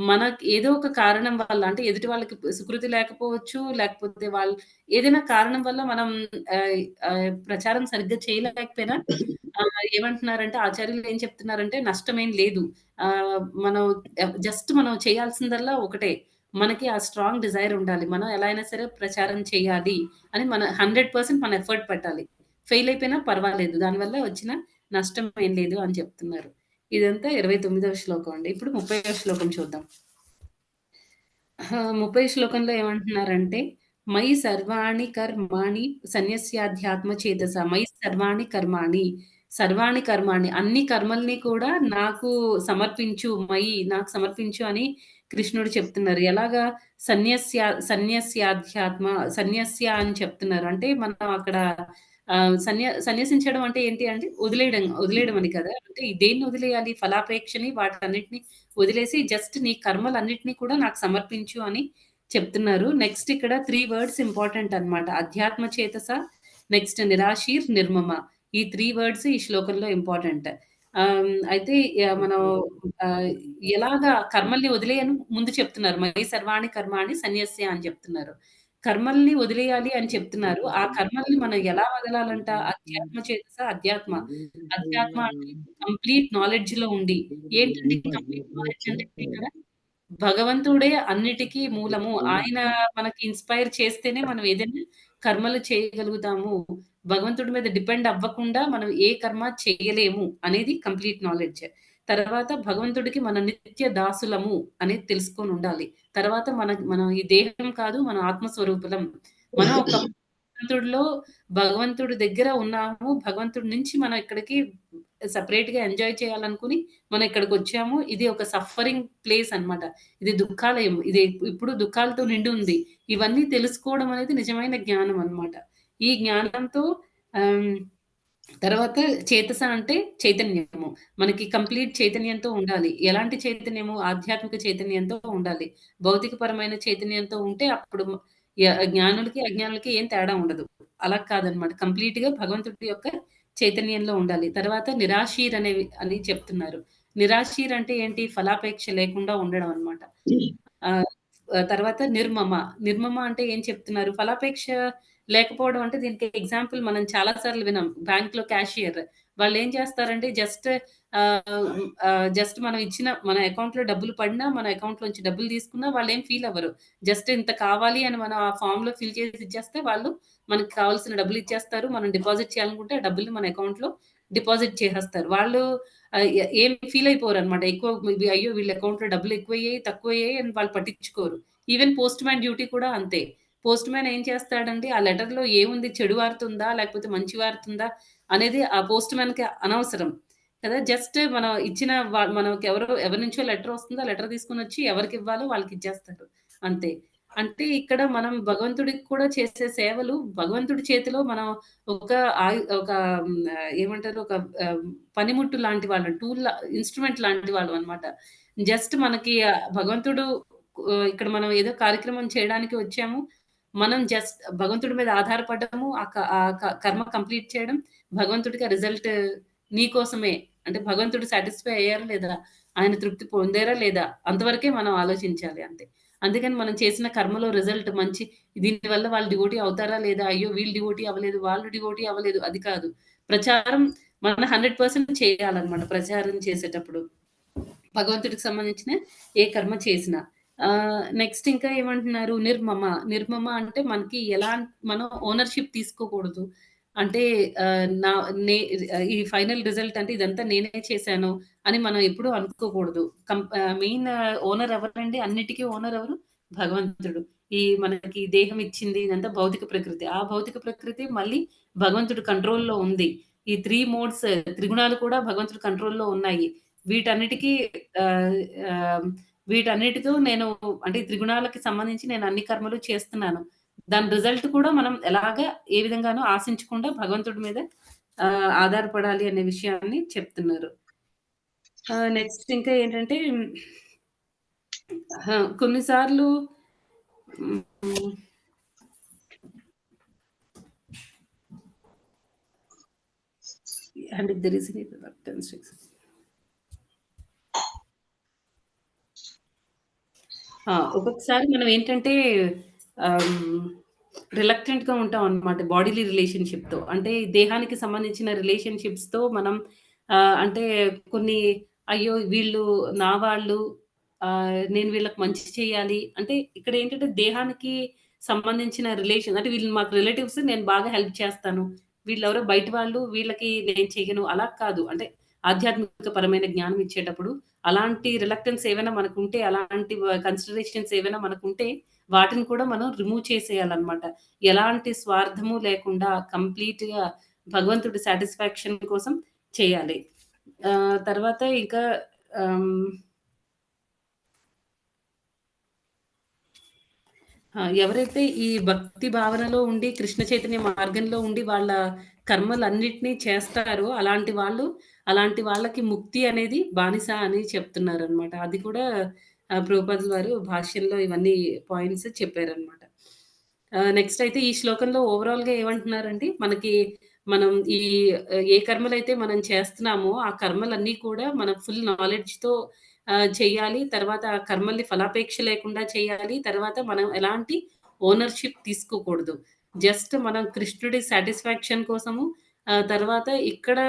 మనకి ఏదో ఒక కారణం వల్ల అంటే ఎదుటి వాళ్ళకి సుకృతి లేకపోవచ్చు, లేకపోతే వాళ్ళు ఏదైనా కారణం వల్ల మనం ఆహ్, ప్రచారం సరిగ్గా చేయలేకపోయినా ఏమంటున్నారంటే ఆచార్యులు ఏం చెప్తున్నారంటే నష్టమేం లేదు. మనం జస్ట్ మనం చేయాల్సిందల్లా ఒకటే. మనకి ఆ స్ట్రాంగ్ డిజైర్ ఉండాలి. మనం ఎలా అయినా సరే ప్రచారం చేయాలి అని మన 100% మన ఎఫర్ట్ పెట్టాలి. ఫెయిల్ అయిపోయినా పర్వాలేదు. దానివల్ల వచ్చిన నష్టం ఏం లేదు అని చెప్తున్నారు. ఇదంతా 29వ శ్లోకం అండి. ఇప్పుడు 30వ శ్లోకం చూద్దాం. 30 శ్లోకంలో ఏమంటున్నారంటే, మయి సర్వాణి కర్మాణి సన్యస్యాధ్యాత్మ చేతస. మయి సర్వాణి కర్మాణి, సర్వాణి కర్మాణి అన్ని కర్మల్ని కూడా నాకు సమర్పించు, నాకు సమర్పించు అని కృష్ణుడు చెప్తున్నారు. ఎలాగా సన్యస్యాధ్యాత్మ సన్యస్య అని చెప్తున్నారు. అంటే మనం అక్కడ సన్యసించడం అంటే ఏంటి అంటే వదిలేయడం అని కదా! అంటే దేన్ని వదిలేయాలి? ఫలాపేక్షని వాటన్నిటిని వదిలేసి జస్ట్ నీ కర్మలన్నిటిని కూడా నాకు సమర్పించు అని చెప్తున్నారు. నెక్స్ట్ ఇక్కడ 3 వర్డ్స్ ఇంపార్టెంట్ అన్నమాట. అధ్యాత్మ చేతస, నెక్స్ట్ నిరాశీర్, నిర్మమ. ఈ 3 వర్డ్స్ ఈ శ్లోకంలో ఇంపార్టెంట్. అయితే మనం ఆహ్, ఎలాగా కర్మల్ని వదిలేయని ముందు చెప్తున్నారు. మయి సర్వాణి కర్మాణి సన్యస్య అని చెప్తున్నారు. కర్మల్ని వదిలేయాలి అని చెప్తున్నారు. ఆ కర్మల్ని మనం ఎలా వదలాలంట? అధ్యాత్మ చేతస అధ్యాత్మ. అధ్యాత్మ అంటే కంప్లీట్ నాలెడ్జ్‌లో ఉండి. ఏంటండి కంప్లీట్ నాలెడ్జ్ అంటే ఇక్కడ భగవంతుడే అన్నిటికి మూలము. ఆయన మనకి ఇన్‌స్పైర్ చేస్తేనే మనం ఏదైనా కర్మలు చేయగలుగుతాము. భగవంతుడి మీద డిపెండ్ అవ్వకుండా మనం ఏ కర్మ చేయలేము అనేది కంప్లీట్ నాలెడ్జ్. తర్వాత భగవంతుడికి మన నిత్య దాసులము అనేది తెలుసుకొనుండాలి. తర్వాత మనం ఈ దేహం కాదు, మన ఆత్మ స్వరూపులం. మనం ఒక భగవంతుడి దగ్గర ఉన్నాము. భగవంతుడి నుంచి మనం ఇక్కడికి సెపరేట్‌గా ఎంజాయ్ చేయాలనుకుని మనం ఇక్కడికొచ్చాము. ఇది ఒక సఫరింగ్ ప్లేస్ అన్నమాట. ఇది దుఃఖాలయం. ఇది ఇప్పుడు దుఃఖాలతో నిండి ఉంది. ఇవన్నీ తెలుసుకోవడం అనేది నిజమైన జ్ఞానం అన్నమాట. ఈ జ్ఞానంతో ఆహ్, తర్వాత చేతస అంటే చైతన్యము. మనకి కంప్లీట్ చైతన్యంతో ఉండాలి. ఎలాంటి చైతన్యము? ఆధ్యాత్మిక చైతన్యంతో ఉండాలి. భౌతికపరమైన చైతన్యంతో ఉంటే అప్పుడు జ్ఞానులకి, అజ్ఞానులకి ఏం తేడా ఉండదు. అలా కాదనమాట. కంప్లీట్‌గా భగవంతుడి యొక్క చైతన్యంలో ఉండాలి. తర్వాత నిరాశీర్ అని చెప్తున్నారు. నిరాశీర్ అంటే ఏంటి? ఫలాపేక్ష లేకుండా ఉండడం అన్నమాట. ఆహ్, తర్వాత నిర్మమ. నిర్మమ అంటే ఏం చెప్తున్నారు? ఫలాపేక్ష లేకపోవడం అంటే దీనికి ఎగ్జాంపుల్ మనం చాలా సార్లు విన్నాం. బ్యాంక్‌లో క్యాషియర్. వాళ్ళేం చేస్తారంటే జస్ట్ మనం ఇచ్చిన మన అకౌంట్‌లో డబ్బులు పడినా, మన అకౌంట్‌లోంచి డబ్బులు తీసుకున్నా వాళ్ళేం ఫీల్ అవ్వరు. జస్ట్ ఇంత కావాలి అని మనం ఆ ఫార్మ్‌లో ఫిల్ చేసి ఇచ్చేస్తే వాళ్ళు మనకు కావాల్సిన డబ్బులు ఇచ్చేస్తారు. మనం డిపాజిట్ చేయాలనుకుంటే ఆ డబ్బుల్ని మన అకౌంట్‌లో డిపాజిట్ చేసేస్తారు. వాళ్ళు ఏం ఫీల్ అయిపోరనమాట. అయ్యో! వీళ్ళ అకౌంట్‌లో డబ్బులు ఎక్కువయ్యాయి, తక్కువయ్యాయి అని వాళ్ళు పట్టించుకోరు. ఈవెన్ పోస్ట్ మ్యాన్ డ్యూటీ కూడా అంతే. పోస్ట్ మ్యాన్ ఏం చేస్తాడంటే, ఆ లెటర్‌లో ఏముంది చెడు వార్తుందా? లేకపోతే మంచి వార్తుందా? అనేది ఆ పోస్ట్ మ్యాన్‌కి అనవసరం. కదా! జస్ట్ మనం ఇచ్చిన ఎవరి నుంచో లెటర్ వస్తుంది. ఆ లెటర్ తీసుకొనొచ్చి ఎవరికివ్వాలో వాళ్ళకిచ్చేస్తారు. అంతే. అంటే ఇక్కడ మనం భగవంతుడికి కూడా చేసే సేవలు భగవంతుడి చేతిలో మనం ఒక ఒక ఏమంటారు? ఒక పనిముట్టు లాంటి వాళ్ళం. ఇన్‌స్ట్రుమెంట్ లాంటి వాళ్ళం అన్నమాట. జస్ట్ మనకి భగవంతుడు ఇక్కడ మనం ఏదో కార్యక్రమం చేయడానికి వచ్చాము. మనం జస్ట్ భగవంతుడి మీద ఆధారపడ్డము. ఆ కర్మ కంప్లీట్ చేయడం. భగవంతుడికి ఆ రిజల్ట్ నీ కోసమే. అంటే భగవంతుడు సాటిస్ఫై అయ్యారా లేదా? ఆయన తృప్తి పొందారా లేదా? అంతవరకే మనం ఆలోచించాలి అంతే. అందుకని మనం చేసిన కర్మలో రిజల్ట్ మంచి దీనివల్ల వాళ్ళు డివోటీ అవుతారా లేదా? అయ్యో! వీళ్ళు డివోటీ అవ్వలేదు, వాళ్ళు డివోటీ అవ్వలేదు అది కాదు. ప్రచారం మన 100% చేయాలన్నమాట ప్రచారం చేసేటప్పుడు. భగవంతుడికి సంబంధించిన ఏ కర్మ చేసినా. నెక్స్ట్ ఇంకా ఏమంటున్నారు? నిర్మమ. నిర్మమ అంటే మనకి మనం ఓనర్‌షిప్ తీసుకోకూడదు. అంటే ఆహ్, నా నే ఈ ఫైనల్ రిజల్ట్ అంటే ఇదంతా నేనే చేశాను అని మనం ఎప్పుడూ అనుకోకూడదు. మెయిన్ ఓనర్ ఎవరండి? అన్నిటికి ఓనర్ ఎవరు? భగవంతుడు. ఈ మనకి దేహం ఇచ్చింది ఇదంతా భౌతిక ప్రకృతి. ఆ భౌతిక ప్రకృతి మళ్ళీ భగవంతుడి కంట్రోల్‌లో ఉంది. ఈ 3 మోడ్స్ త్రిగుణాలు కూడా భగవంతుడి కంట్రోల్‌లో ఉన్నాయి. వీటన్నిటికి ఆహ్, ఆహ్, వీటన్నిటితో నేను అంటే ఈ త్రిగుణాలకి సంబంధించి నేను అన్ని కర్మలు చేస్తున్నాను. దాని రిజల్ట్ కూడా మనం ఎలాగా ఏ విధంగానూ ఆశించకుండా భగవంతుడి మీద ఆధారపడాలి అనే విషయాన్ని చెప్తున్నారు. నెక్స్ట్ ఇంకా ఏంటంటే కొన్ని సార్లు hmm. And if there is any reluctance ఒక్కొక్కసారి మనం ఏంటంటే రిలక్టెంట్‌గా ఉంటాం అన్నమాట బాడీలీ రిలేషన్‌షిప్‌తో. అంటే దేహానికి సంబంధించిన రిలేషన్‌షిప్స్‌తో మనం అంటే కొన్ని అయ్యో! వీళ్ళు నా వాళ్ళు నేను వీళ్ళకి మంచి చేయాలి. అంటే ఇక్కడ ఏంటంటే దేహానికి సంబంధించిన రిలేషన్ అంటే వీళ్ళు మాకు రిలేటివ్స్ నేను బాగా హెల్ప్ చేస్తాను. వీళ్ళెవరో బయట వాళ్ళు వీళ్ళకి నేను చెయ్యను అలా కాదు. అంటే ఆధ్యాత్మిక పరమైన జ్ఞానం ఇచ్చేటప్పుడు అలాంటి రిలక్టెన్స్ ఏవైనా మనకుంటే, అలాంటి కన్సిడరేషన్స్ ఏవైనా మనకుంటే, వాటిని కూడా మనం రిమూవ్ చేసేయాలనమాట. ఎలాంటి స్వార్థము లేకుండా కంప్లీట్‌గా భగవంతుడి సాటిస్ఫాక్షన్ కోసం చేయాలి. తర్వాత ఇంకా ఆహ్, ఎవరైతే ఈ భక్తి భావనలో ఉండి, కృష్ణ చైతన్య మార్గంలో ఉండి, వాళ్ళ కర్మలన్నిటిని చేస్తారో, అలాంటి వాళ్ళకి ముక్తి అనేది బానిస అని చెప్తున్నారనమాట. అది కూడా ప్రభుపాదుల వారు భాష్యంలో ఇవన్నీ పాయింట్స్ చెప్పారనమాట. నెక్స్ట్ అయితే ఈ శ్లోకంలో ఓవరాల్‌గా ఏమంటున్నారంటే, మనం ఈ ఏ కర్మలైతే మనం చేస్తున్నామో, ఆ కర్మలన్నీ కూడా మనం ఫుల్ నాలెడ్జ్‌తో చెయ్యాలి. తర్వాత ఆ కర్మల్ని ఫలాపేక్ష లేకుండా చేయాలి. తర్వాత మనం ఎలాంటి ఓనర్‌షిప్ తీసుకోకూడదు. జస్ట్ మనం కృష్ణుడి సాటిస్ఫాక్షన్ కోసము తర్వాత ఇక్కడ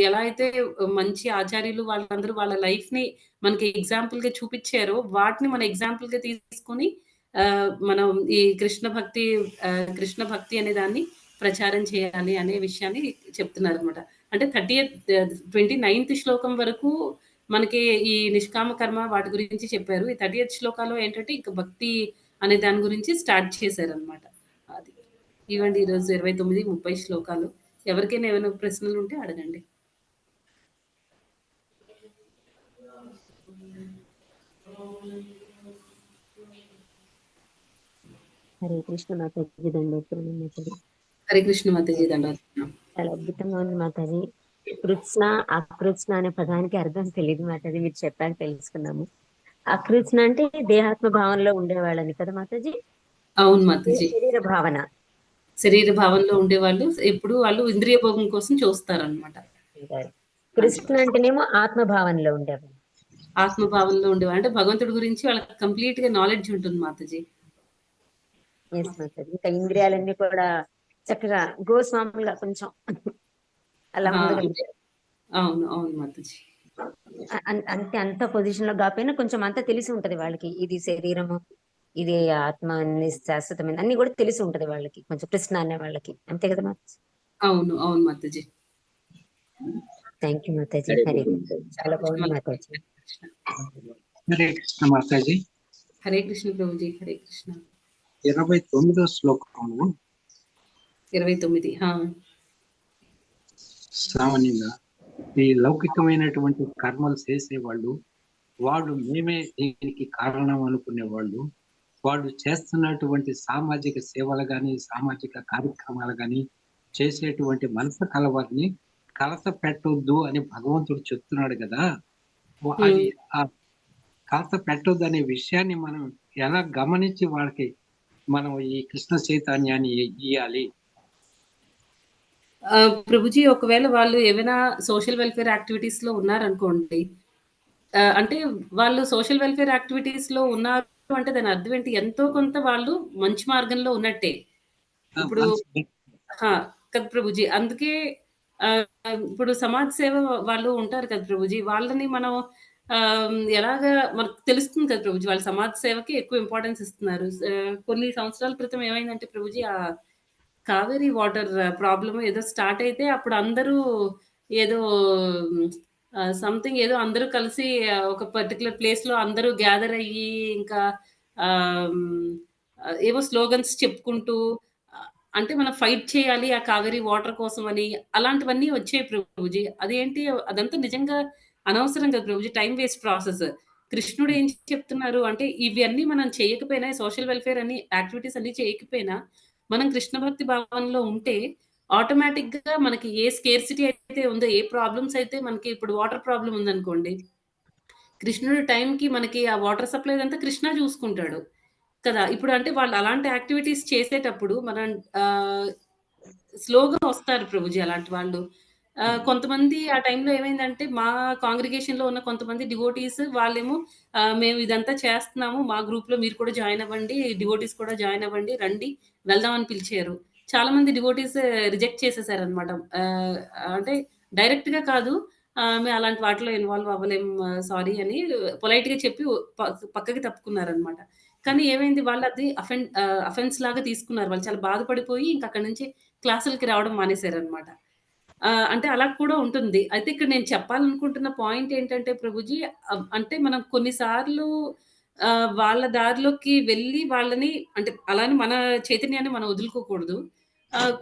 ఎలా అయితే మంచి ఆచార్యులు వాళ్ళందరూ వాళ్ళ లైఫ్‌ని మనకి ఎగ్జాంపుల్‌గా చూపిచ్చారో, వాటిని మన ఎగ్జాంపుల్‌గా తీసుకొని మనం ఈ కృష్ణ భక్తి అనే దాన్ని ప్రచారం చేయాలి అనే విషయాన్ని చెప్తున్నారనమాట. అంటే 29థ్ శ్లోకం వరకు మనకి ఈ నిష్కామ కర్మ వాటి గురించి చెప్పారు. ఈ 30థ్ శ్లోకాలో ఏంటంటే ఇంక భక్తి అనే దాని గురించి స్టార్ట్ చేశారనమాట. అది. ఇవండి ఈరోజు 29, 30 శ్లోకాలు. ఎవరికైనా ఏమైనా ప్రశ్నలుంటే అడగండి. హరే కృష్ణ మాతాజీ దండోత్తరం మాతాజీ. హరే కృష్ణ మాతాజీ దండోత్తరం. చాలా అద్భుతంగా ఉంది మాతాజీ. కృత్స్న అకృత్స్న అనే పదానికి అర్థం తెలియదు మాతాజీ, మీరు చెప్పాక తెలుసుకున్నాము. అకృత్స్న అంటే దేహాత్మ భావనలో ఉండేవాళ్ళని కదా మాతాజీ. అవును మాతాజీ. శరీర భావన. శరీర భావంలో ఉండేవాళ్ళు ఎప్పుడు వాళ్ళు ఇంద్రియ భోగం కోసం చూస్తారనమాట. కృష్ణ అంటేనేమో ఆత్మ భావనలో ఉండేవాళ్ళు. ఆత్మ భావంలో ఉండేవాళ్ళు. అంటే భగవంతుడి గురించి వాళ్ళకి కంప్లీట్‌గా నాలెడ్జ్ ఉంటుంది మాతాజీ. ఎస్ మాతాజీ. ఇంకా ఇంద్రియాలన్నీ కూడా చక్కగా గోస్వాములుగా కొంచెం అలా ఆ! ఉండగలుగుతారు. అవును. అవును మాతాజీ. అంతే అంత పొజిషన్ లో కాకపోయినా కొంచెం అంతా తెలిసి ఉంటది వాళ్ళకి. ఇది శరీరము, ఇది ఆత్మ అన్ని శాశ్వతమైన అన్ని కూడా తెలిసి ఉంటది వాళ్ళకి, కొంచెం కృష్ణ అనే వాళ్ళకి. అంతే కదా మాతాజీ. అవును. అవును మాతాజీ. Thank you Mataji. హరే చాలా బాగుంది మాతాజీ. హరే కృష్ణ మాతాజీ. హరే కృష్ణ ప్రభుజీ. హరే కృష్ణ. 29వ శ్లోకము 29. సామాన్యంగా ఈ లౌకికమైనటువంటి కర్మలు చేసేవాళ్ళు, వాళ్ళు మేమే దీనికి కారణం అనుకునేవాళ్ళు, వాళ్ళు చేస్తున్నటువంటి సామాజిక సేవలు గాని, సామాజిక కార్యక్రమాలు గాని, చేసేటువంటి మనసు కలవారిని కలత పెట్టొద్దు అని భగవంతుడు చెప్తున్నాడు కదా. అది ఆ కలత పెట్టొద్దు అనే విషయాన్ని మనం ఎలా గమనించి వాళ్ళకి మనం ఈ కృష్ణ చైతన్యాన్ని ఇయ్యాలి? ప్రభుజీ ఒకవేళ వాళ్ళు ఏవైనా సోషల్ వెల్‌ఫేర్ యాక్టివిటీస్‌లో ఉన్నారనుకోండి. అంటే వాళ్ళు సోషల్ వెల్‌ఫేర్ యాక్టివిటీస్‌లో ఉన్నారు అంటే దాని అర్థం ఏంటి? ఎంతో కొంత వాళ్ళు మంచి మార్గంలో ఉన్నట్టే. ఇప్పుడు మంచి ఆ! కదా ప్రభుజీ. అందుకే ఇప్పుడు సమాజ సేవ వాళ్ళు ఉంటారు కదా ప్రభుజీ. వాళ్ళని మనం ఎలాగా మనకు తెలుస్తుంది కదా ప్రభుజీ. వాళ్ళు సమాజ సేవకి ఎక్కువ ఇంపార్టెన్స్ ఇస్తున్నారు. కొన్ని సంవత్సరాల క్రితం ఏమైందంటే ప్రభుజీ కావేరీ వాటర్ ప్రాబ్లమ్ ఏదో స్టార్ట్ అయితే అప్పుడు అందరూ ఏదో సంథింగ్ ఏదో అందరూ కలిసి ఒక పర్టిక్యులర్ ప్లేస్‌లో అందరూ గ్యాదర్ అయ్యి ఇంకా ఆహ్, ఏవో స్లోగన్స్ చెప్పుకుంటూ అంటే మనం ఫైట్ చేయాలి ఆ కావేరీ వాటర్ కోసం అని అలాంటివన్నీ వచ్చాయి ప్రభుజీ. అదేంటి అదంతా నిజంగా అనవసరం కదా ప్రభుజీ. Time waste process. కృష్ణుడు ఏం చెప్తున్నారు అంటే ఇవన్నీ మనం చేయకపోయినా సోషల్ వెల్ఫేర్ అని యాక్టివిటీస్ అన్నీ చేయకపోయినా మనం కృష్ణ భక్తి భావనలో ఉంటే ఆటోమేటిక్‌గా మనకి ఏ స్కేర్సిటీ అయితే ఉందో, ఏ ప్రాబ్లమ్స్ అయితే మనకి ఇప్పుడు వాటర్ ప్రాబ్లమ్ ఉందనుకోండి. కృష్ణుడు టైంకి మనకి ఆ వాటర్ సప్లై అంతా కృష్ణ చూసుకుంటాడు. కదా! ఇప్పుడు అంటే వాళ్ళు అలాంటి యాక్టివిటీస్ చేసేటప్పుడు మనం ఆహ్, స్లోగా వస్తారు ప్రభుజీ అలాంటి వాళ్ళు. కొంతమంది ఆ టైంలో ఏమైందంటే మా కాంగ్రిగేషన్‌లో ఉన్న కొంతమంది డివోటీస్ వాళ్ళేమో మేము ఇదంతా చేస్తున్నాము. మా గ్రూప్‌లో మీరు కూడా జాయిన్ అవ్వండి. డివోటీస్ కూడా జాయిన్ అవ్వండి. రండి వెళ్దాం అని పిలిచారు. చాలా మంది డివోటీస్ రిజెక్ట్ చేసేసారనమాట. ఆహ్, అంటే డైరెక్ట్‌గా కాదు. మేము అలాంటి వాటిలో ఇన్వాల్వ్ అవ్వలేం సారీ అని పొలైట్‌గా చెప్పి పక్కకి తప్పుకున్నారనమాట. కానీ ఏమైంది వాళ్ళది అఫెన్స్ లాగా తీసుకున్నారు. వాళ్ళు చాలా బాధపడిపోయి ఇంక అక్కడి నుంచి క్లాసులకి రావడం మానేశారనమాట. అంటే అలా కూడా ఉంటుంది. అయితే ఇక్కడ నేను చెప్పాలనుకుంటున్న పాయింట్ ఏంటంటే ప్రభుజీ అంటే మనం కొన్ని సార్లు వాళ్ళ దారిలోకి వెళ్ళి వాళ్ళని అంటే అలాని మన చైతన్యాన్ని మనం వదులుకోకూడదు.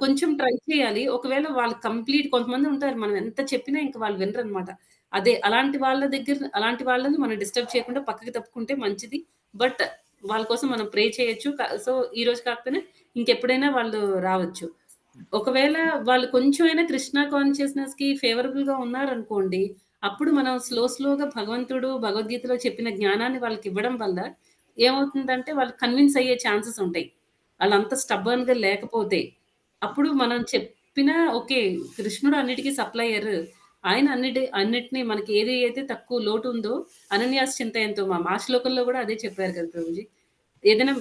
కొంచెం ట్రై చేయాలి. ఒకవేళ వాళ్ళు కంప్లీట్ కొంతమంది ఉంటారు. మనం ఎంత చెప్పినా ఇంక వాళ్ళు వినరనమాట. అదే అలాంటి వాళ్ళ దగ్గర అలాంటి వాళ్ళని మనం డిస్టర్బ్ చేయకుండా పక్కకి తప్పుకుంటే మంచిది. బట్ వాళ్ళ కోసం మనం ప్రే చేయొచ్చు. సో, ఈరోజు కాకపోయినా ఇంకెప్పుడైనా వాళ్ళు రావచ్చు. ఒకవేళ వాళ్ళు కొంచెమైనా కృష్ణ కాన్షియస్‌నెస్‌కి ఫేవరబుల్‌గా ఉన్నారనుకోండి, అప్పుడు మనం స్లోగా భగవంతుడు భగవద్గీతలో చెప్పిన జ్ఞానాన్ని వాళ్ళకివ్వడం వల్ల ఏమవుతుందంటే వాళ్ళు కన్విన్స్ అయ్యే ఛాన్సెస్ ఉంటాయి. ఆళ్ళంత స్టబర్న్‌గా లేకపోతే. అప్పుడు మనం చెప్పినా ఓకే. కృష్ణుడు అన్నిటికి సప్లయర్. ఆయన అన్నిటిని మనకి ఏది అయితే తక్కువ లోటు ఉందో అనన్యాస్ చింతయంతో మా శ్లోకంలో గూడా అదే చెప్పారు కదా ప్రభుజీ. ఏదైనా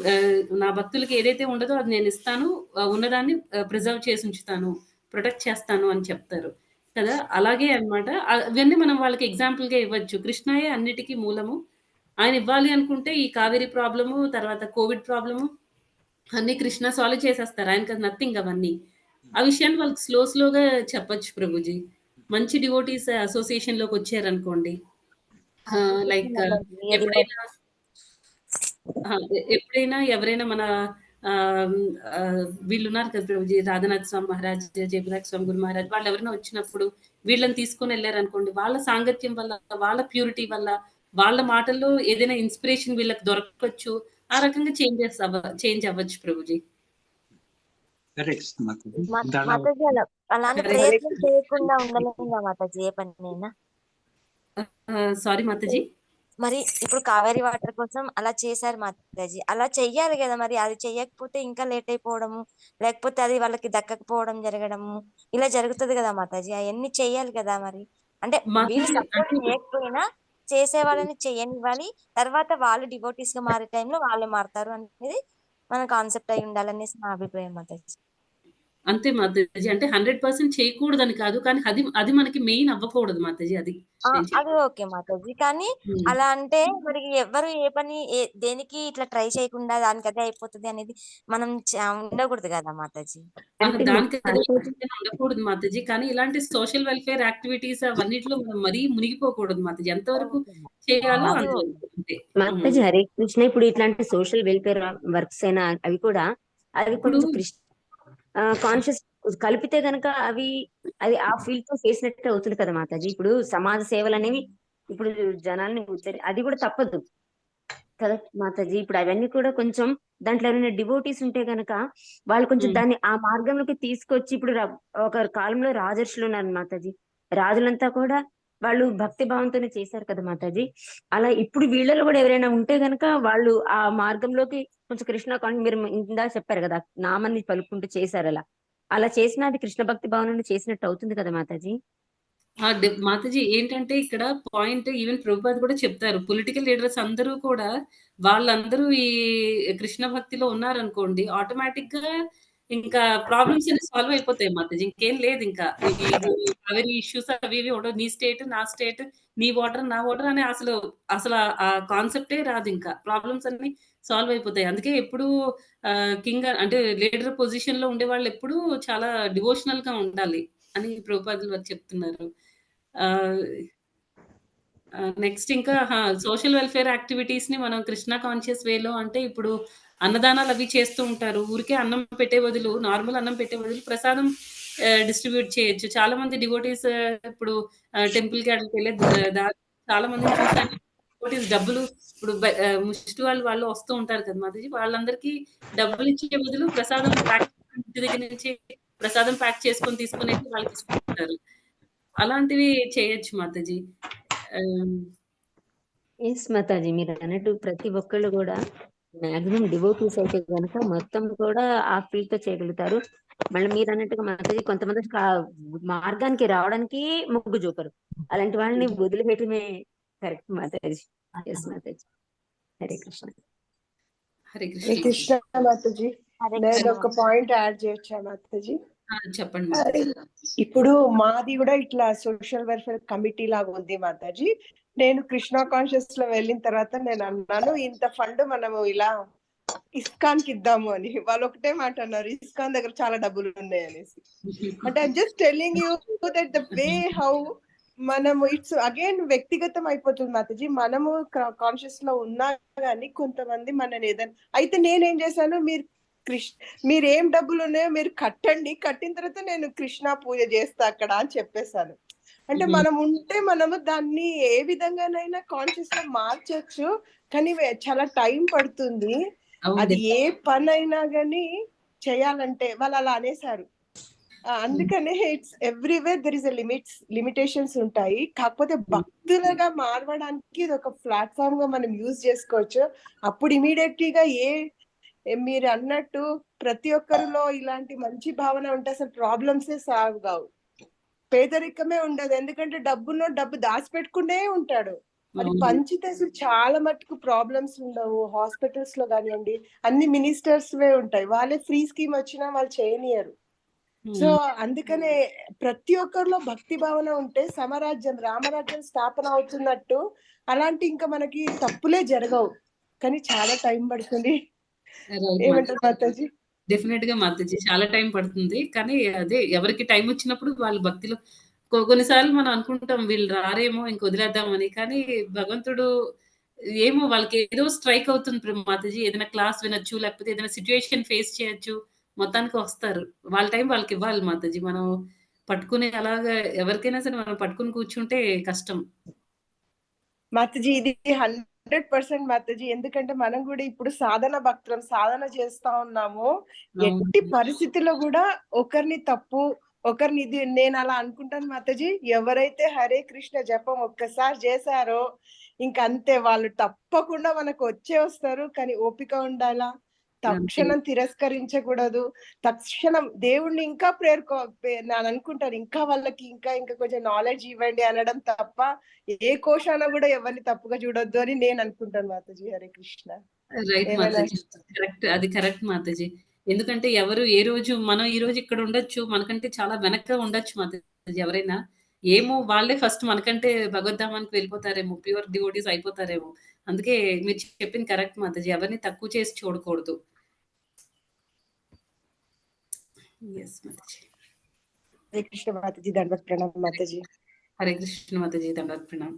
నా భక్తులకి ఏదైతే ఉండదో అది నేనిస్తాను. ఉన్నదాన్ని ప్రిజర్వ్ చేసి ఉంచుతాను. ప్రొటెక్ట్ చేస్తాను అని చెప్తారు. కదా! అలాగే అన్నమాట. ఇవన్నీ మనం వాళ్ళకి ఎగ్జాంపుల్‌గా ఇవ్వచ్చు. కృష్ణయే అన్నిటికి మూలము. ఆయన ఇవ్వాలి అనుకుంటే ఈ కావేరి ప్రాబ్లము, తర్వాత కోవిడ్ ప్రాబ్లము అన్నీ కృష్ణ సాల్వ్ చేసేస్తారు. ఆయనకి నథింగ్ అవన్నీ. ఆ విషయాన్ని వాళ్ళకి స్లోగా చెప్పొచ్చు ప్రభుజీ. మంచి డివోటీస్ అసోసియేషన్‌లోకొచ్చారనుకోండి. హరే కృష్ణ లైక్ మాతాజీ. అది ఎప్పుడైనా ఎప్పుడైనా ఎవరైనా మన ఆహ్, వీళ్ళున్నారు కదా ప్రభుజీ రాధానాథ్ స్వామి మహారాజ్, జయప్రకాష్ స్వామి గురు మహారాజ్ వాళ్ళెవరైనా వచ్చినప్పుడు వీళ్ళని తీసుకొనెళ్లారనుకోండి. వాళ్ళ సాంగత్యం వల్ల, వాళ్ళ ప్యూరిటీ వల్ల, వాళ్ళ మాటల్లో ఏదైనా ఇన్‌స్పిరేషన్ వీళ్ళకి దొరకొచ్చు. ఆ రకంగా చేంజ్ అవ్వచ్చు ప్రభుజీ. కరెక్ట్ మాతాజీ. మాతాజీ అలానే హరే ప్రయత్నం చేయకుండా ఉండలేదా మాతాజీ ఏ పనైనా? సారీ మాతాజీ. మరి ఇప్పుడు కావేరీ వాటర్ కోసం అలా చేశారు మాతాజీ. అలా చెయ్యాలి కదా! మరి అది చెయ్యకపోతే ఇంకా లేట్ అయిపోవడము, లేకపోతే అది వాళ్ళకి దక్కకపోవడం జరగడము, ఇలా జరుగుతది కదా మాతాజీ. అయన్నీ చెయ్యాలి కదా మరి. అంటే వీళ్ళు మాతాజీ సపోర్ట్ అంటే చేయకపోయినా చేసే వాళ్ళని చెయ్యనివ్వాలి. తర్వాత వాళ్ళు డివోటీస్‌గా మారే టైంలో వాళ్ళే మారతారు అనేది మన కాన్సెప్ట్ అయి ఉండాలనేసి నా అభిప్రాయం మాతాజీ. అంతే మాతాజీ. అంటే 100% చేయకూడదని కాదు. కానీ అది అది మనకి మెయిన్ అవ్వకూడదు మాతాజీ అది. నేను అది చెప్పేది. ఓకే మాతాజీ. కానీ హ్మ్. అలా అంటే మరి ఎవ్వరు ఏ పని దేనికి ఇట్లా ట్రై చేయకుండా దానికదే అయిపోతది అనేది మనం ఉండకూడదు కదా మాతాజీ. అంటే దానికి అదే మాతాజీ అయిపోతుందని ఉండకూడదు మాతాజీ. కానీ ఇలాంటి సోషల్ వెల్‌ఫేర్ యాక్టివిటీస్ అవన్నిట్లో మనం మరీ మునిగిపోకూడదు మాతాజీ. ఎంతవరకు ఓకే మాతాజీ. చేయాలో అది ఓకే. అంతవరకు అంతే. హ్మ్. మాతాజీ హరే కృష్ణ ఇప్పుడు ఇట్లాంటి సోషల్ వెల్ఫేర్ వర్క్స్ అయినా అవి కూడా అవి ఇప్పుడు కొంచెం కాన్షియస్ కలిపితే గనక అది ఆ ఫీల్డ్ తో చేసినట్టు అవుతుంది కదా మాతాజీ. ఇప్పుడు సమాజ సేవలు అనేవి ఇప్పుడు జనాల్ని అది కూడా తప్పదు కదా మాతాజీ. ఇప్పుడు అవన్నీ కూడా కొంచెం దాంట్లో ఎవరైనా డివోటీస్ ఉంటే గనక వాళ్ళు కొంచెం హ్మ్. దాన్ని ఆ మార్గంలోకి తీసుకొచ్చి ఇప్పుడు ఒక కాలంలో రాజర్షులు ఉన్నారు మాతాజీ. రాజులంతా కూడా వాళ్ళు భక్తి భావంతోనే చేశారు కదా మాతాజీ. అలా ఇప్పుడు వీళ్ళలో కూడా ఎవరైనా ఉంటే గనక వాళ్ళు ఆ మార్గంలోకి కొంచెం కృష్ణ మీరు ఇందా చెప్పారు కదా నామాన్ని పలుకుంటూ చేశారు అలా చేసినా అది కృష్ణ భక్తి భావనను చేసినట్టు అవుతుంది కదా మాతాజీ. మాతాజీ ఏంటంటే ఇక్కడ పాయింట్ ఈవెన్ ప్రభుపాద్ కూడా చెప్తారు. పొలిటికల్ లీడర్స్ అందరూ కూడా వాళ్ళందరూ ఈ కృష్ణ భక్తిలో ఉన్నారనుకోండి ఆటోమేటిక్‌గా ఇంకా ప్రాబ్లమ్స్ అన్ని సాల్వ్ అయిపోతాయి మాతాజీ. ఇంకేం లేదింకా. ఇది కావేరీ ఇష్యూస్ అవి ఇవి ఉండవు. నీ స్టేట్, నా స్టేట్, నీ వాటర్, నా వాటర్ అని అసల ఆ కాన్సెప్టే రాదింకా. ప్రాబ్లమ్స్ అన్నీ సాల్వ్ అయిపోతాయి. అందుకే ఎప్పుడూ కింగ్ అంటే లీడర్ పొజిషన్‌లో ఉండేవాళ్ళెప్పుడూ చాలా డివోషనల్‌గా ఉండాలి అని ప్రభుపాదులు వారు చెప్తున్నారు. ఆహ్, నెక్స్ట్ ఇంకా సోషల్ వెల్‌ఫేర్ యాక్టివిటీస్‌ని మనం కృష్ణ కాన్షియస్ వేలో అంటే ఇప్పుడు అన్నదానాలు అవి చేస్తూ ఉంటారు. ఊరికే అన్నం పెట్టే బదులు, నార్మల్ అన్నం పెట్టే బదులు ప్రసాదం డిస్ట్రిబ్యూట్ చేయొచ్చు. చాలా మంది డివోటీస్ ఇప్పుడు టెంపుల్‌కి అక్కడికి వెళ్ళే దారి చాలా మందిని చూసాను. డివోటీస్ డబ్బులు ఇప్పుడు ముష్టి వాళ్ళు వస్తూ ఉంటారు కదా మాతాజీ! వాళ్ళందరికీ డబ్బులు ఇచ్చే బదులు ప్రసాదం ప్యాక్ ఇంటి దగ్గర నుంచి ప్రసాదం ప్యాక్ చేసుకొని తీసుకొనెళ్ళి వాళ్ళకి ఇస్తూ ఉంటారు. అలాంటివి చేయొచ్చు మాతాజీ. ఆహ్, ఎస్ మాతాజీ, మీరు అన్నట్టు ప్రతి ఒక్కళ్ళు కూడా మాక్సిమం డివోటీస్ అయితే కనుక మొత్తం కూడా ఆ ఫీల్ తో చేయగలుగుతారు. మళ్ళీ మీరు అన్నట్టుగా మాతాజీ కొంతమంది మార్గానికి రావడానికి మొగ్గు చూపరు. అలాంటి వాళ్ళని వదిలిపెట్టడమే కరెక్ట్ మాతాజీ. ఎస్ మాతాజీ. హరే కృష్ణ. హరే హరే కృష్ణ కృష్ణ మాతాజీ. హరే నేను కృష్ణ ఒక పాయింట్ యాడ్ చేయొచ్చా మాతాజీ? చెప్పండి మాతాజీ. ఇప్పుడు మాది కూడా ఇట్లా సోషల్ వెల్ఫేర్ కమిటీ లాగా ఉంది మాతాజీ. నేను కృష్ణ కాన్షియస్ లో వెళ్ళిన తర్వాత నేను అన్నాను, ఇంత ఫండ్ మనము ఇలా ఇస్కాన్ కి ఇద్దాము అని. వాళ్ళు ఒకటే మాట అన్నారు, ఇస్కాన్ దగ్గర చాలా డబ్బులు ఉన్నాయి అనేసి. అంటే I'm just telling you that the way how మనము ఇట్స్ అగైన్ వ్యక్తిగతం అయిపోతుంది మాతాజీ. మనము కాన్షియస్ లో ఉన్నా కానీ కొంతమంది మనని ఏదైనా అయితే నేనేం చేశాను, మీరు ఏం డబ్బులు ఉన్నాయో మీరు కట్టండి, కట్టిన తర్వాత నేను కృష్ణ పూజ చేస్తా అక్కడ అని చెప్పేశాను. అంటే మనం ఉంటే మనము దాన్ని ఏ విధంగానైనా కాన్షియస్ లో మార్చొచ్చు, కానీ చాలా టైం పడుతుంది. అది ఏ పని అయినా గానీ చేయాలంటే వాళ్ళు అలా అనేసారు. అందుకనే it's everywhere there is limitations ఉంటాయి. కాకపోతే భక్తులుగా మారవడానికి ఇది ఒక ప్లాట్ఫామ్ గా మనం యూజ్ చేసుకోవచ్చు. అప్పుడు ఇమీడియట్లీగా మీరు అన్నట్టు ప్రతి ఒక్కరిలో ఇలాంటి మంచి భావన ఉంటే అసలు ప్రాబ్లమ్సే సాల్వ్ కావు, పేదరికమే ఉండదు. ఎందుకంటే డబ్బు దాచిపెట్టుకునే ఉంటాడు. అది పంచితే అసలు చాలా మటుకు ప్రాబ్లమ్స్ ఉండవు. హాస్పిటల్స్ లో కానివ్వండి, అన్ని మినిస్టర్స్ వే ఉంటాయి. వాళ్ళే ఫ్రీ స్కీమ్ వచ్చినా వాళ్ళు చేయనియరు. సో అందుకనే ప్రతి ఒక్కరిలో భక్తి భావన ఉంటే రామరాజ్యం స్థాపన అవుతున్నట్టు. అలాంటి ఇంకా మనకి తప్పులే జరగవు, కానీ చాలా టైం పడుతుంది. ఏమంటారు మాతాజీ? డెఫినెట్ గా మాతాజీ చాలా టైం పడుతుంది. కానీ అదే ఎవరికి టైం వచ్చినప్పుడు వాళ్ళు భక్తిలో కొన్నిసార్లు మనం అనుకుంటాం వీళ్ళు రారేమో ఇంక వదిలేద్దామని. కానీ భగవంతుడు ఏమో వాళ్ళకి ఏదో స్ట్రైక్ అవుతుంది మాతాజీ. ఏదైనా క్లాస్ వినొచ్చు, లేకపోతే ఏదైనా సిట్యుయేషన్ ఫేస్ చేయొచ్చు. మొత్తానికి వస్తారు. వాళ్ళ టైం వాళ్ళకి ఇవ్వాలి మాతాజీ. మనం పట్టుకుని అలాగా ఎవరికైనా సరే మనం పట్టుకుని కూర్చుంటే కష్టం. మాతాజీ ఇది 100% మాతాజీ. ఎందుకంటే మనం కూడా ఇప్పుడు సాధన చేస్తా ఉన్నాము. ఎట్టి పరిస్థితుల్లో కూడా ఒకరిని ఇది నేను అలా అనుకుంటాను మాతాజీ. ఎవరైతే హరే కృష్ణ జపం ఒక్కసారి చేశారో ఇంకంతే, వాళ్ళు తప్పకుండా మనకు వస్తారు. కానీ ఓపిక ఉండాలా, తక్షణం తిరస్కరించకూడదు. తక్షణం దేవుణ్ణి ఇంకా నేను అనుకుంటాను, ఇంకా వాళ్ళకి ఇంకా కొంచెం నాలెడ్జ్ ఇవ్వండి అనడం తప్ప ఏ కోశాన కూడా ఎవరిని తప్పుగా చూడొద్దు అని నేను అనుకుంటాను మాతాజీ. హరే కృష్ణ. రైట్ మాతాజీ. కరెక్ట్. అది కరెక్ట్ మాతాజీ. ఎందుకంటే మనం ఈ రోజు ఇక్కడ ఉండొచ్చు. మనకంటే చాలా వెనక ఉండొచ్చు మాతాజీ ఎవరైనా. ఏమో వాళ్ళే ఫస్ట్ మనకంటే భగవద్ధామానికి వెళ్ళిపోతారేమో. Pure devotees అయిపోతారేమో. అందుకే మీరు చెప్పింది కరెక్ట్ మాతాజీ. ఎవరిని తక్కువ చేసి చూడకూడదు. యెస్ మాతాజీ. హరే కృష్ణ మాతాజీ. దండవత్ ప్రణామం మాతాజీ. హరే కృష్ణ మాతాజీ. దండవత్ ప్రణామం.